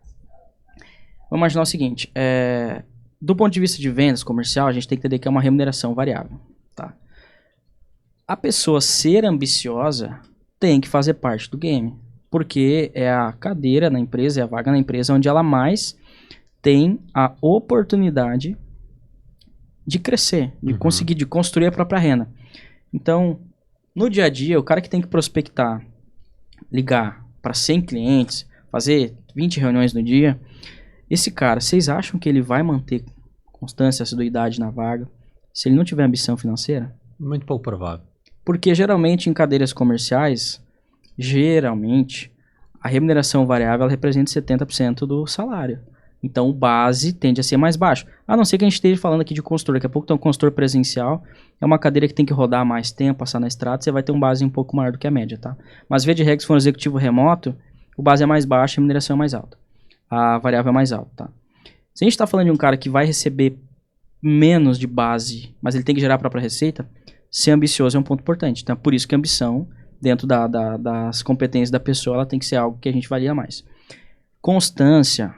vamos imaginar o seguinte, do ponto de vista de vendas comercial, a gente tem que entender que é uma remuneração variável, tá? A pessoa ser ambiciosa tem que fazer parte do game. Porque é a cadeira na empresa, é a vaga na empresa onde ela mais tem a oportunidade de crescer, de conseguir, de construir a própria renda. Então, no dia a dia, o cara que tem que prospectar, ligar para 100 clientes, fazer 20 reuniões no dia, esse cara, vocês acham que ele vai manter constância, assiduidade na vaga se ele não tiver ambição financeira? Muito pouco provável. Porque geralmente em cadeiras comerciais... Geralmente, a remuneração variável ela representa 70% do salário. Então, o base tende a ser mais baixo. A não ser que a gente esteja falando aqui de consultor. Daqui a pouco tem um consultor presencial. É uma cadeira que tem que rodar mais tempo, passar na estrada. Você vai ter um base um pouco maior do que a média, tá? Mas, via de regra, se for um executivo remoto, o base é mais baixo, a remuneração é mais alta. A variável é mais alta, tá? Se a gente está falando de um cara que vai receber menos de base, mas ele tem que gerar a própria receita, ser ambicioso é um ponto importante. Então, por isso que a ambição, dentro das competências da pessoa, ela tem que ser algo que a gente avalia mais. Constância,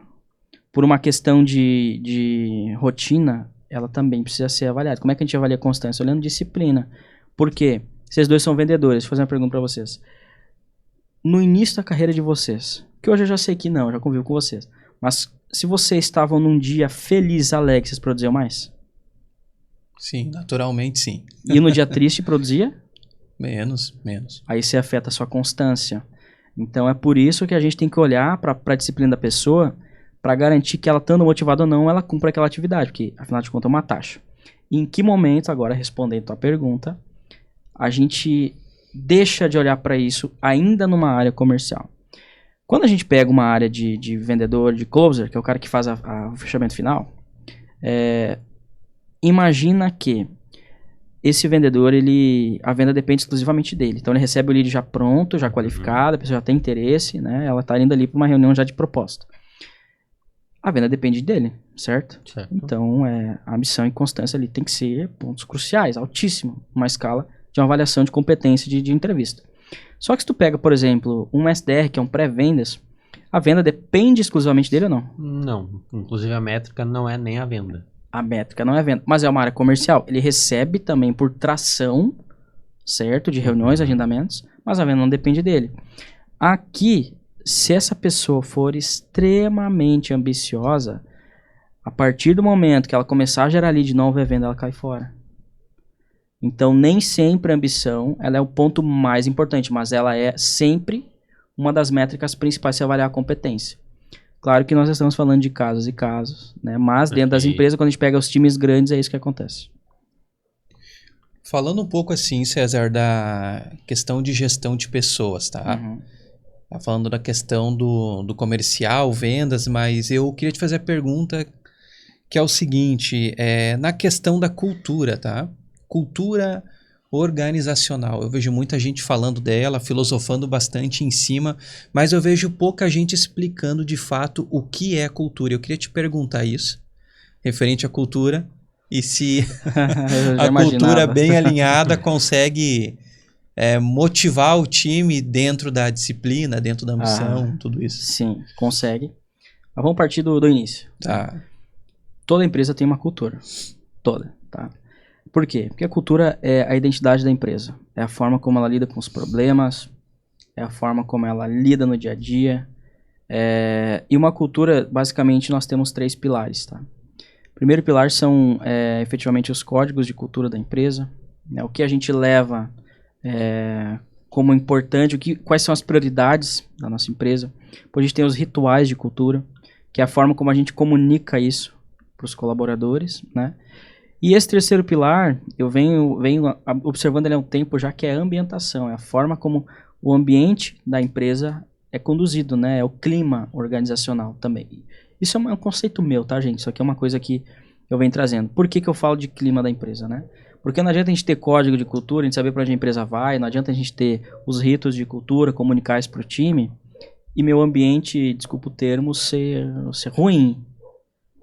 por uma questão de rotina, ela também precisa ser avaliada. Como é que a gente avalia constância? Olhando disciplina. Por quê? Vocês dois são vendedores. Vou fazer uma pergunta para vocês. No início da carreira de vocês, que hoje eu já sei que não, já convivo com vocês, mas se vocês estavam num dia feliz, alegre, vocês produziam mais? Sim, naturalmente sim. E no dia triste produzia? Menos. Aí você afeta a sua constância. Então é por isso que a gente tem que olhar para a disciplina da pessoa para garantir que ela, estando motivada ou não, ela cumpra aquela atividade, porque afinal de contas é uma taxa. E em que momento, agora respondendo a tua pergunta, a gente deixa de olhar para isso ainda numa área comercial? Quando a gente pega uma área de vendedor, de closer, que é o cara que faz o fechamento final, imagina que esse vendedor, a venda depende exclusivamente dele. Então ele recebe o lead já pronto, já qualificado, a pessoa já tem interesse, né? Ela está indo ali para uma reunião já de proposta. A venda depende dele, certo? Então a ambição e constância ali tem que ser pontos cruciais, altíssimo, uma escala de uma avaliação de competência de entrevista. Só que se tu pega, por exemplo, um SDR, que é um pré-vendas, a venda depende exclusivamente dele ou não? Não, inclusive a métrica não é nem a venda. A métrica não é venda, mas é uma área comercial. Ele recebe também por tração, certo? De reuniões, agendamentos, mas a venda não depende dele. Aqui, se essa pessoa for extremamente ambiciosa, a partir do momento que ela começar a gerar lead novo, a venda ela cai fora. Então, nem sempre a ambição ela é o ponto mais importante, mas ela é sempre uma das métricas principais se avaliar a competência. Claro que nós estamos falando de casos e casos, né? Mas dentro das empresas, quando a gente pega os times grandes, é isso que acontece. Falando um pouco assim, César, da questão de gestão de pessoas, tá? Tá falando da questão do comercial, vendas, mas eu queria te fazer a pergunta que é o seguinte, na questão da cultura, tá? Cultura organizacional. Eu vejo muita gente falando dela, filosofando bastante em cima, mas eu vejo pouca gente explicando de fato o que é cultura. Eu queria te perguntar isso, referente à cultura, e se a cultura bem alinhada consegue motivar o time dentro da disciplina, dentro da missão, tudo isso. Sim, consegue. Mas vamos partir do início. Tá. Toda empresa tem uma cultura. Toda, tá? Por quê? Porque a cultura é a identidade da empresa. É a forma como ela lida com os problemas, é a forma como ela lida no dia a dia. E uma cultura, basicamente, nós temos 3 pilares, tá? O primeiro pilar são, efetivamente, os códigos de cultura da empresa, né? O que a gente leva como importante, quais são as prioridades da nossa empresa. Depois a gente tem os rituais de cultura, que é a forma como a gente comunica isso para os colaboradores, né? E esse terceiro pilar, eu venho observando ele há um tempo já, que é a ambientação, é a forma como o ambiente da empresa é conduzido, né? É o clima organizacional também. Isso é um conceito meu, tá, gente? Isso aqui é uma coisa que eu venho trazendo. Por que eu falo de clima da empresa, né? Porque não adianta a gente ter código de cultura, a gente saber para onde a empresa vai, não adianta a gente ter os ritos de cultura, comunicar isso para o time, e meu ambiente, desculpa o termo, ser ruim.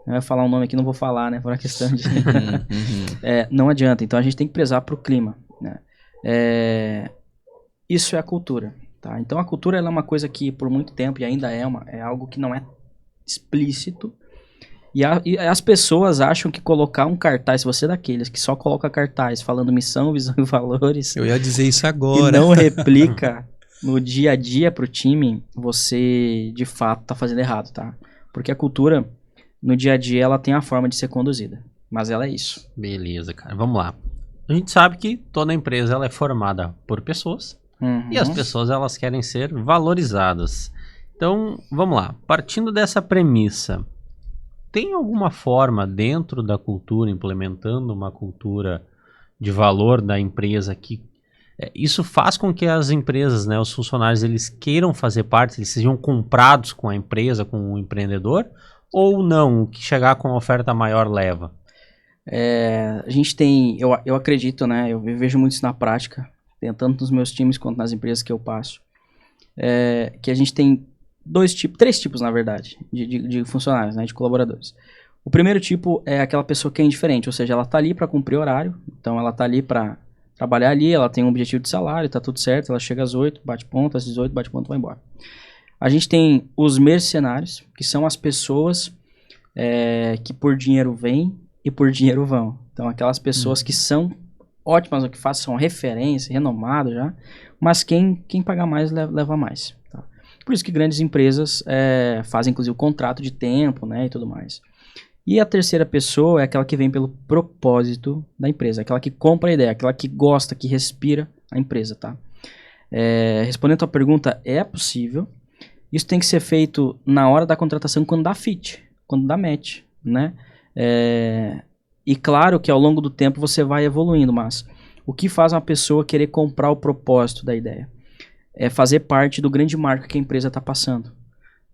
Eu ia falar um nome aqui, não vou falar, né? Por uma questão de... não adianta. Então, a gente tem que prezar para o clima, né? Isso é a cultura, tá? Então, a cultura ela é uma coisa que, por muito tempo, e ainda é algo que não é explícito. E as pessoas acham que colocar um cartaz, se você é daqueles que só coloca cartaz falando missão, visão e valores... Eu ia dizer isso agora. E não replica no dia a dia para o time, você, de fato, tá fazendo errado, tá? Porque a cultura... No dia a dia ela tem a forma de ser conduzida, mas ela é isso. Beleza, cara. Vamos lá. A gente sabe que toda empresa ela é formada por pessoas e as pessoas elas querem ser valorizadas. Então, vamos lá. Partindo dessa premissa, tem alguma forma dentro da cultura, implementando uma cultura de valor da empresa que isso faz com que as empresas, né, os funcionários, eles queiram fazer parte, eles sejam comprados com a empresa, com o empreendedor? Ou não, o que chegar com uma oferta maior leva? A gente tem, eu acredito, né? Eu vejo muito isso na prática, tanto nos meus times quanto nas empresas que eu passo, que a gente tem 3 tipos, na verdade, de funcionários, né? De colaboradores. O primeiro tipo é aquela pessoa que é indiferente, ou seja, ela tá ali para cumprir horário, então ela tá ali para trabalhar ali, ela tem um objetivo de salário, tá tudo certo, ela chega às 8, bate ponto, às 18, bate ponto, vai embora. A gente tem os mercenários, que são as pessoas que por dinheiro vêm e por dinheiro vão. Então, aquelas pessoas que são ótimas, que são referência, renomado já, mas quem pagar mais leva mais. Tá? Por isso que grandes empresas fazem, inclusive, o contrato de tempo, né, e tudo mais. E a terceira pessoa é aquela que vem pelo propósito da empresa, aquela que compra a ideia, aquela que gosta, que respira a empresa, tá? Respondendo a tua pergunta, é possível. Isso tem que ser feito na hora da contratação, quando dá fit, quando dá match, né? E claro que ao longo do tempo você vai evoluindo, mas o que faz uma pessoa querer comprar o propósito da ideia? É fazer parte do grande marco que a empresa está passando.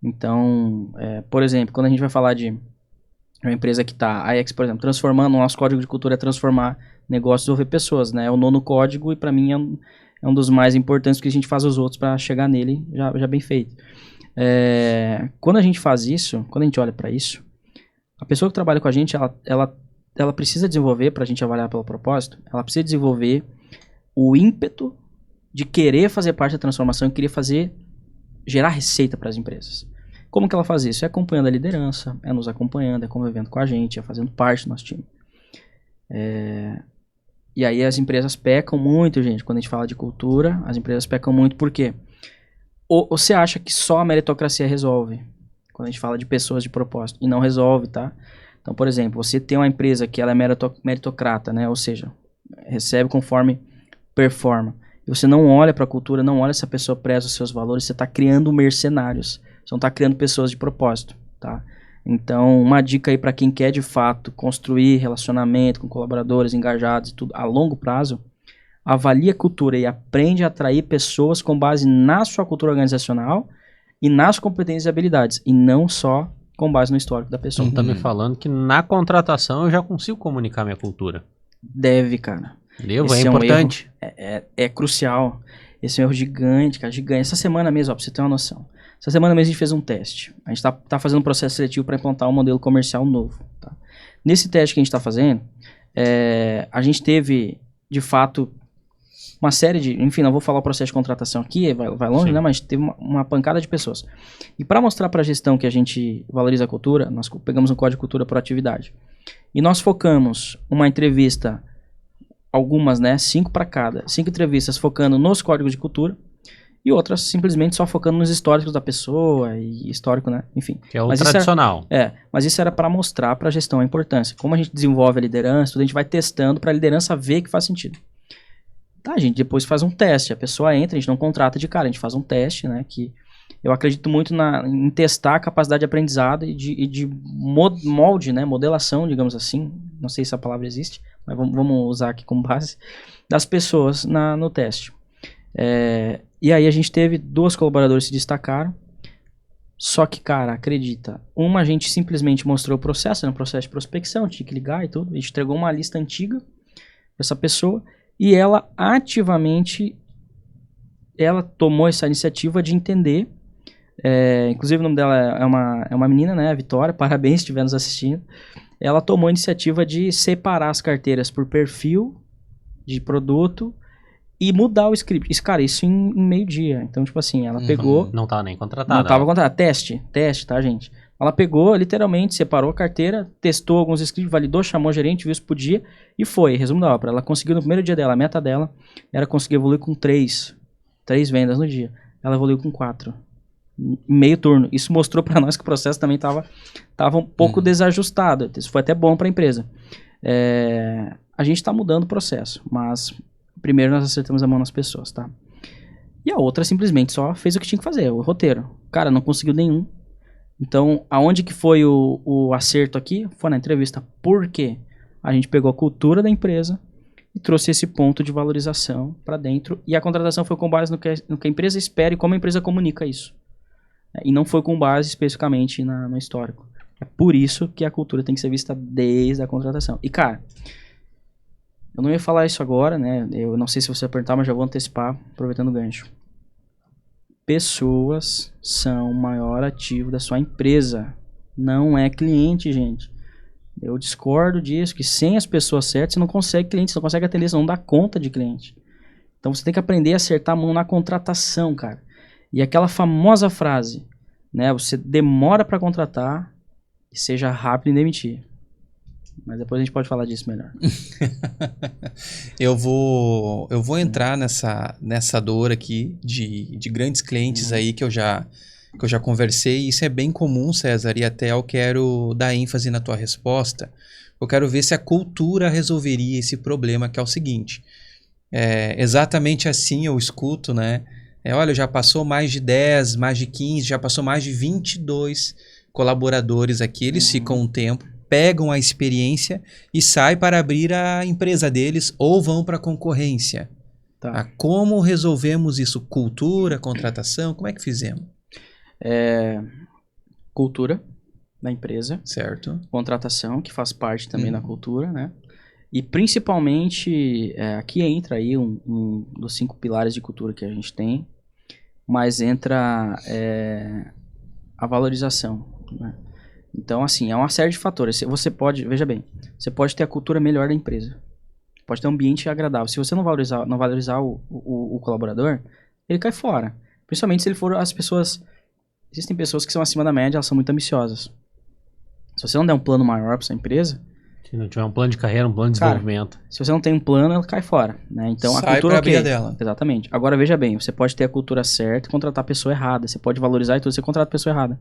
Então, por exemplo, quando a gente vai falar de uma empresa que está, a X, por exemplo, transformando, o nosso código de cultura é transformar negócios e desenvolver pessoas, né? É o 9º código e para mim é um dos mais importantes, porque a gente faz os outros para chegar nele já bem feito. Quando a gente faz isso, quando a gente olha para isso, a pessoa que trabalha com a gente, ela precisa desenvolver, para a gente avaliar pelo propósito, ela precisa desenvolver o ímpeto de querer fazer parte da transformação e querer gerar receita para as empresas. Como que ela faz isso? É acompanhando a liderança, é nos acompanhando, é convivendo com a gente, é fazendo parte do nosso time. E aí as empresas pecam muito, gente, quando a gente fala de cultura, as empresas pecam muito, por quê? Ou você acha que só a meritocracia resolve, quando a gente fala de pessoas de propósito, e não resolve, tá? Então, por exemplo, você tem uma empresa que ela é meritocrata, né? Ou seja, recebe conforme performa. E você não olha para a cultura, não olha se a pessoa preza os seus valores, você está criando mercenários. Você não está criando pessoas de propósito, tá? Então, uma dica aí para quem quer de fato construir relacionamento com colaboradores engajados e tudo a longo prazo, avalie a cultura e aprende a atrair pessoas com base na sua cultura organizacional e nas competências e habilidades, e não só com base no histórico da pessoa. Então, tá me falando que na contratação eu já consigo comunicar minha cultura. Deve, cara. É importante. É crucial. Esse é um erro gigante, cara, gigante. Essa semana mesmo, ó, pra você ter uma noção. Essa semana mesmo a gente fez um teste. A gente tá fazendo um processo seletivo para implantar um modelo comercial novo. Tá? Nesse teste que a gente está fazendo, a gente teve, de fato, uma série de... Enfim, não vou falar o processo de contratação aqui, vai longe, né? Mas teve uma pancada de pessoas. E para mostrar para a gestão que a gente valoriza a cultura, nós pegamos um código de cultura por atividade. E nós focamos uma entrevista, algumas, né? 5 para cada. 5 entrevistas focando nos códigos de cultura. E outras simplesmente só focando nos históricos da pessoa e histórico, né? Enfim. Que é o tradicional. Mas isso era para mostrar para a gestão a importância. Como a gente desenvolve a liderança, tudo, a gente vai testando para a liderança ver que faz sentido. Tá, a gente depois faz um teste. A pessoa entra, a gente não contrata de cara, a gente faz um teste, né? Que eu acredito muito em testar a capacidade de aprendizado e de molde, né? Modelação, digamos assim. Não sei se a palavra existe, mas vamos usar aqui como base. Das pessoas no teste. E aí a gente teve 2 colaboradores que se destacaram. Só que, cara, acredita, uma a gente simplesmente mostrou o processo, era um processo de prospecção, tinha que ligar e tudo. A gente entregou uma lista antiga pra essa pessoa e ela ativamente tomou essa iniciativa de entender. Inclusive o nome dela é uma menina, né, a Vitória, parabéns se estiver nos assistindo. Ela tomou a iniciativa de separar as carteiras por perfil de produto e mudar o script. Isso em meio-dia. Então, tipo assim, ela pegou... Não estava nem contratada. Não estava contratada. Teste, tá, gente? Ela pegou, literalmente, separou a carteira, testou alguns scripts, validou, chamou o gerente, viu se podia e foi. Resumo da obra. Ela conseguiu no primeiro dia dela, a meta dela era conseguir evoluir com 3 vendas no dia. Ela evoluiu com 4. Meio turno. Isso mostrou para nós que o processo também estava um pouco desajustado. Isso foi até bom para a empresa. A gente está mudando o processo, mas... Primeiro nós acertamos a mão nas pessoas, tá? E a outra simplesmente só fez o que tinha que fazer, o roteiro. Cara, não conseguiu nenhum. Então, aonde que foi o acerto aqui? Foi na entrevista. Por quê? A gente pegou a cultura da empresa e trouxe esse ponto de valorização para dentro. E a contratação foi com base no que a empresa espera e como a empresa comunica isso. E não foi com base especificamente no histórico. É por isso que a cultura tem que ser vista desde a contratação. E, cara... Eu não ia falar isso agora, né? Eu não sei se você vai perguntar, mas já vou antecipar, aproveitando o gancho. Pessoas são o maior ativo da sua empresa. Não é cliente, gente. Eu discordo disso, que sem as pessoas certas você não consegue cliente, você não consegue atender, você não dá conta de cliente. Então você tem que aprender a acertar a mão na contratação, cara. E aquela famosa frase, né? Você demora para contratar e seja rápido em demitir. Mas depois a gente pode falar disso melhor. Eu vou entrar nessa dor aqui de grandes clientes aí que eu já conversei. Isso é bem comum, César, e até eu quero dar ênfase na tua resposta. Eu quero ver se a cultura resolveria esse problema, que é o seguinte. Exatamente assim eu escuto, né? Olha, já passou mais de 10, mais de 15, já passou mais de 22 colaboradores aqui. Eles ficam um tempo, pegam a experiência e saem para abrir a empresa deles ou vão para a concorrência. Tá. Como resolvemos isso? Cultura, contratação, como é que fizemos? Cultura da empresa. Certo. Contratação, que faz parte também da cultura, né? E principalmente, aqui entra aí um dos 5 pilares de cultura que a gente tem, mas entra a valorização, né? Então, assim, é uma série de fatores. Você pode, veja bem, você pode ter a cultura melhor da empresa, pode ter um ambiente agradável. Se você não valorizar o colaborador, ele cai fora. Principalmente se ele for as pessoas... Existem pessoas que são acima da média, elas são muito ambiciosas. Se você não der um plano maior para sua empresa... Se não tiver um plano de carreira, um plano de desenvolvimento. Se você não tem um plano, ela cai fora, né? Então, a cultura pra briga dela. Exatamente. Agora, veja bem, você pode ter a cultura certa e contratar a pessoa errada. Você pode valorizar e tudo, você contrata a pessoa errada.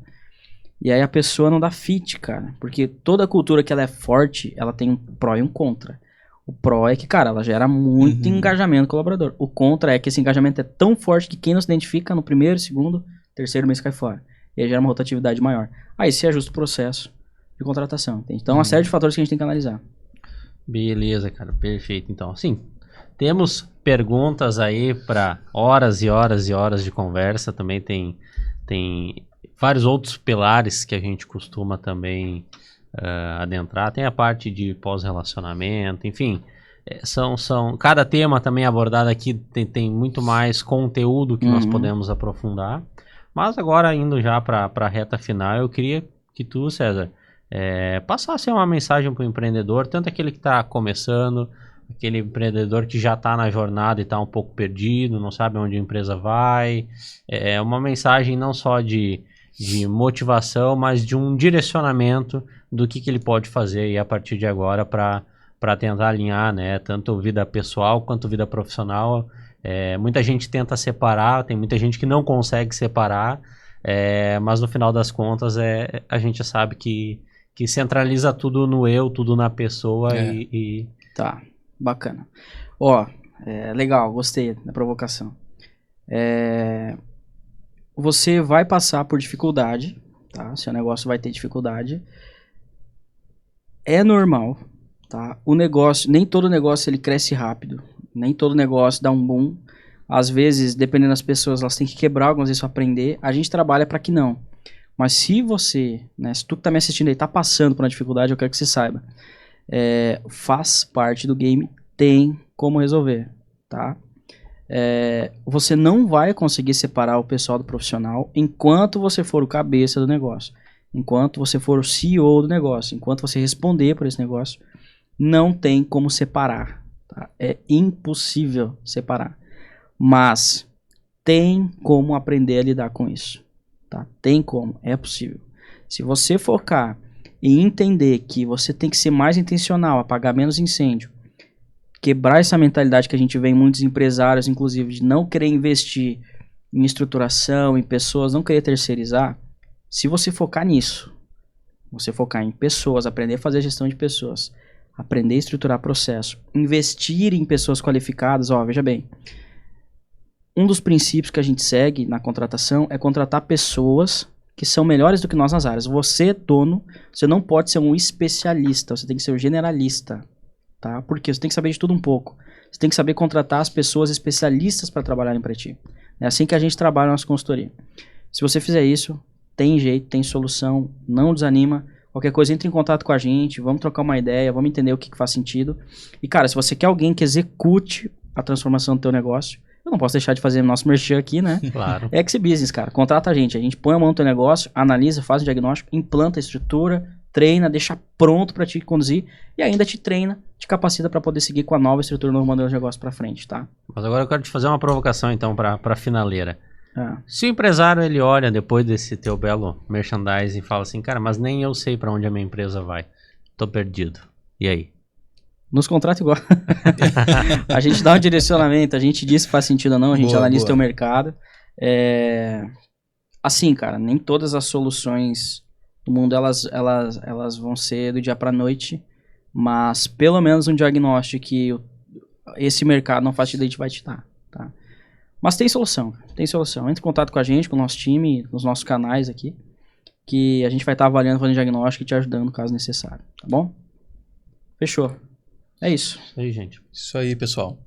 E aí a pessoa não dá fit, cara. Porque toda cultura que ela é forte, ela tem um pró e um contra. O pró é que, cara, ela gera muito engajamento do colaborador. O contra é que esse engajamento é tão forte que quem não se identifica no primeiro, segundo, terceiro mês cai fora. E aí gera uma rotatividade maior. Aí se ajusta o processo de contratação. Entende? Então, uma série de fatores que a gente tem que analisar. Beleza, cara. Perfeito. Então, sim, temos perguntas aí para horas e horas e horas de conversa. Também tem vários outros pilares que a gente costuma também adentrar. Tem a parte de pós-relacionamento, enfim. Cada tema também abordado aqui tem muito mais conteúdo que nós podemos aprofundar. Mas agora, indo já para a reta final, eu queria que tu, César, passasse uma mensagem para o empreendedor, tanto aquele que está começando, aquele empreendedor que já está na jornada e está um pouco perdido, não sabe onde a empresa vai. Uma mensagem não só de motivação, mas de um direcionamento do que ele pode fazer aí a partir de agora para tentar alinhar, né, tanto vida pessoal quanto vida profissional. Muita gente tenta separar, tem muita gente que não consegue separar, mas no final das contas a gente sabe que centraliza tudo no eu, tudo na pessoa e... Tá, bacana. Legal, gostei da provocação. Você vai passar por dificuldade, tá? Seu negócio vai ter dificuldade. É normal, tá? O negócio, nem todo negócio ele cresce rápido, nem todo negócio dá um boom. Às vezes, dependendo das pessoas, elas têm que quebrar algumas vezes para aprender. A gente trabalha para que não. Mas se você, né, se tu que tá me assistindo aí tá passando por uma dificuldade, eu quero que você saiba. Faz parte do game, tem como resolver, tá? Você não vai conseguir separar o pessoal do profissional enquanto você for o cabeça do negócio. Enquanto você for o CEO do negócio. Enquanto você responder por esse negócio, não tem como separar. Tá? É impossível separar. Mas tem como aprender a lidar com isso. Tá? Tem como, é possível. Se você focar e entender que você tem que ser mais intencional, apagar menos incêndio, quebrar essa mentalidade que a gente vê em muitos empresários, inclusive, de não querer investir em estruturação, em pessoas, não querer terceirizar, se você focar nisso, você focar em pessoas, aprender a fazer gestão de pessoas, aprender a estruturar processo, investir em pessoas qualificadas, veja bem, um dos princípios que a gente segue na contratação é contratar pessoas que são melhores do que nós nas áreas. Você, dono, você não pode ser um especialista, você tem que ser um generalista, tá? Porque você tem que saber de tudo um pouco. Você tem que saber contratar as pessoas especialistas para trabalharem para ti. É assim que a gente trabalha na nossa consultoria. Se você fizer isso, tem jeito, tem solução, não desanima. Qualquer coisa, entre em contato com a gente, vamos trocar uma ideia, vamos entender o que faz sentido. E, cara, se você quer alguém que execute a transformação do teu negócio, eu não posso deixar de fazer nosso merchan aqui, né? Claro. X-Business, cara. Contrata a gente põe a mão no teu negócio, analisa, faz o diagnóstico, implanta a estrutura, treina, deixa pronto para te conduzir e ainda te treina, te capacita para poder seguir com a nova estrutura, novo modelo de negócio para frente, tá? Mas agora eu quero te fazer uma provocação então para finaleira. Se o empresário ele olha depois desse teu belo merchandising e fala assim, cara, mas nem eu sei para onde a minha empresa vai, tô perdido. E aí? Nos contrata igual. A gente dá um direcionamento, a gente diz se faz sentido ou não, a gente analisa o teu mercado. Assim, cara, nem todas as soluções do mundo elas vão ser do dia pra noite, mas pelo menos um diagnóstico que esse mercado não faz sentido, a gente vai te dar, tá? Mas tem solução. Entre em contato com a gente, com o nosso time, nos nossos canais aqui, que a gente vai estar avaliando, fazendo diagnóstico e te ajudando caso necessário, tá bom? Fechou. É isso. Isso aí, gente. Isso aí, pessoal.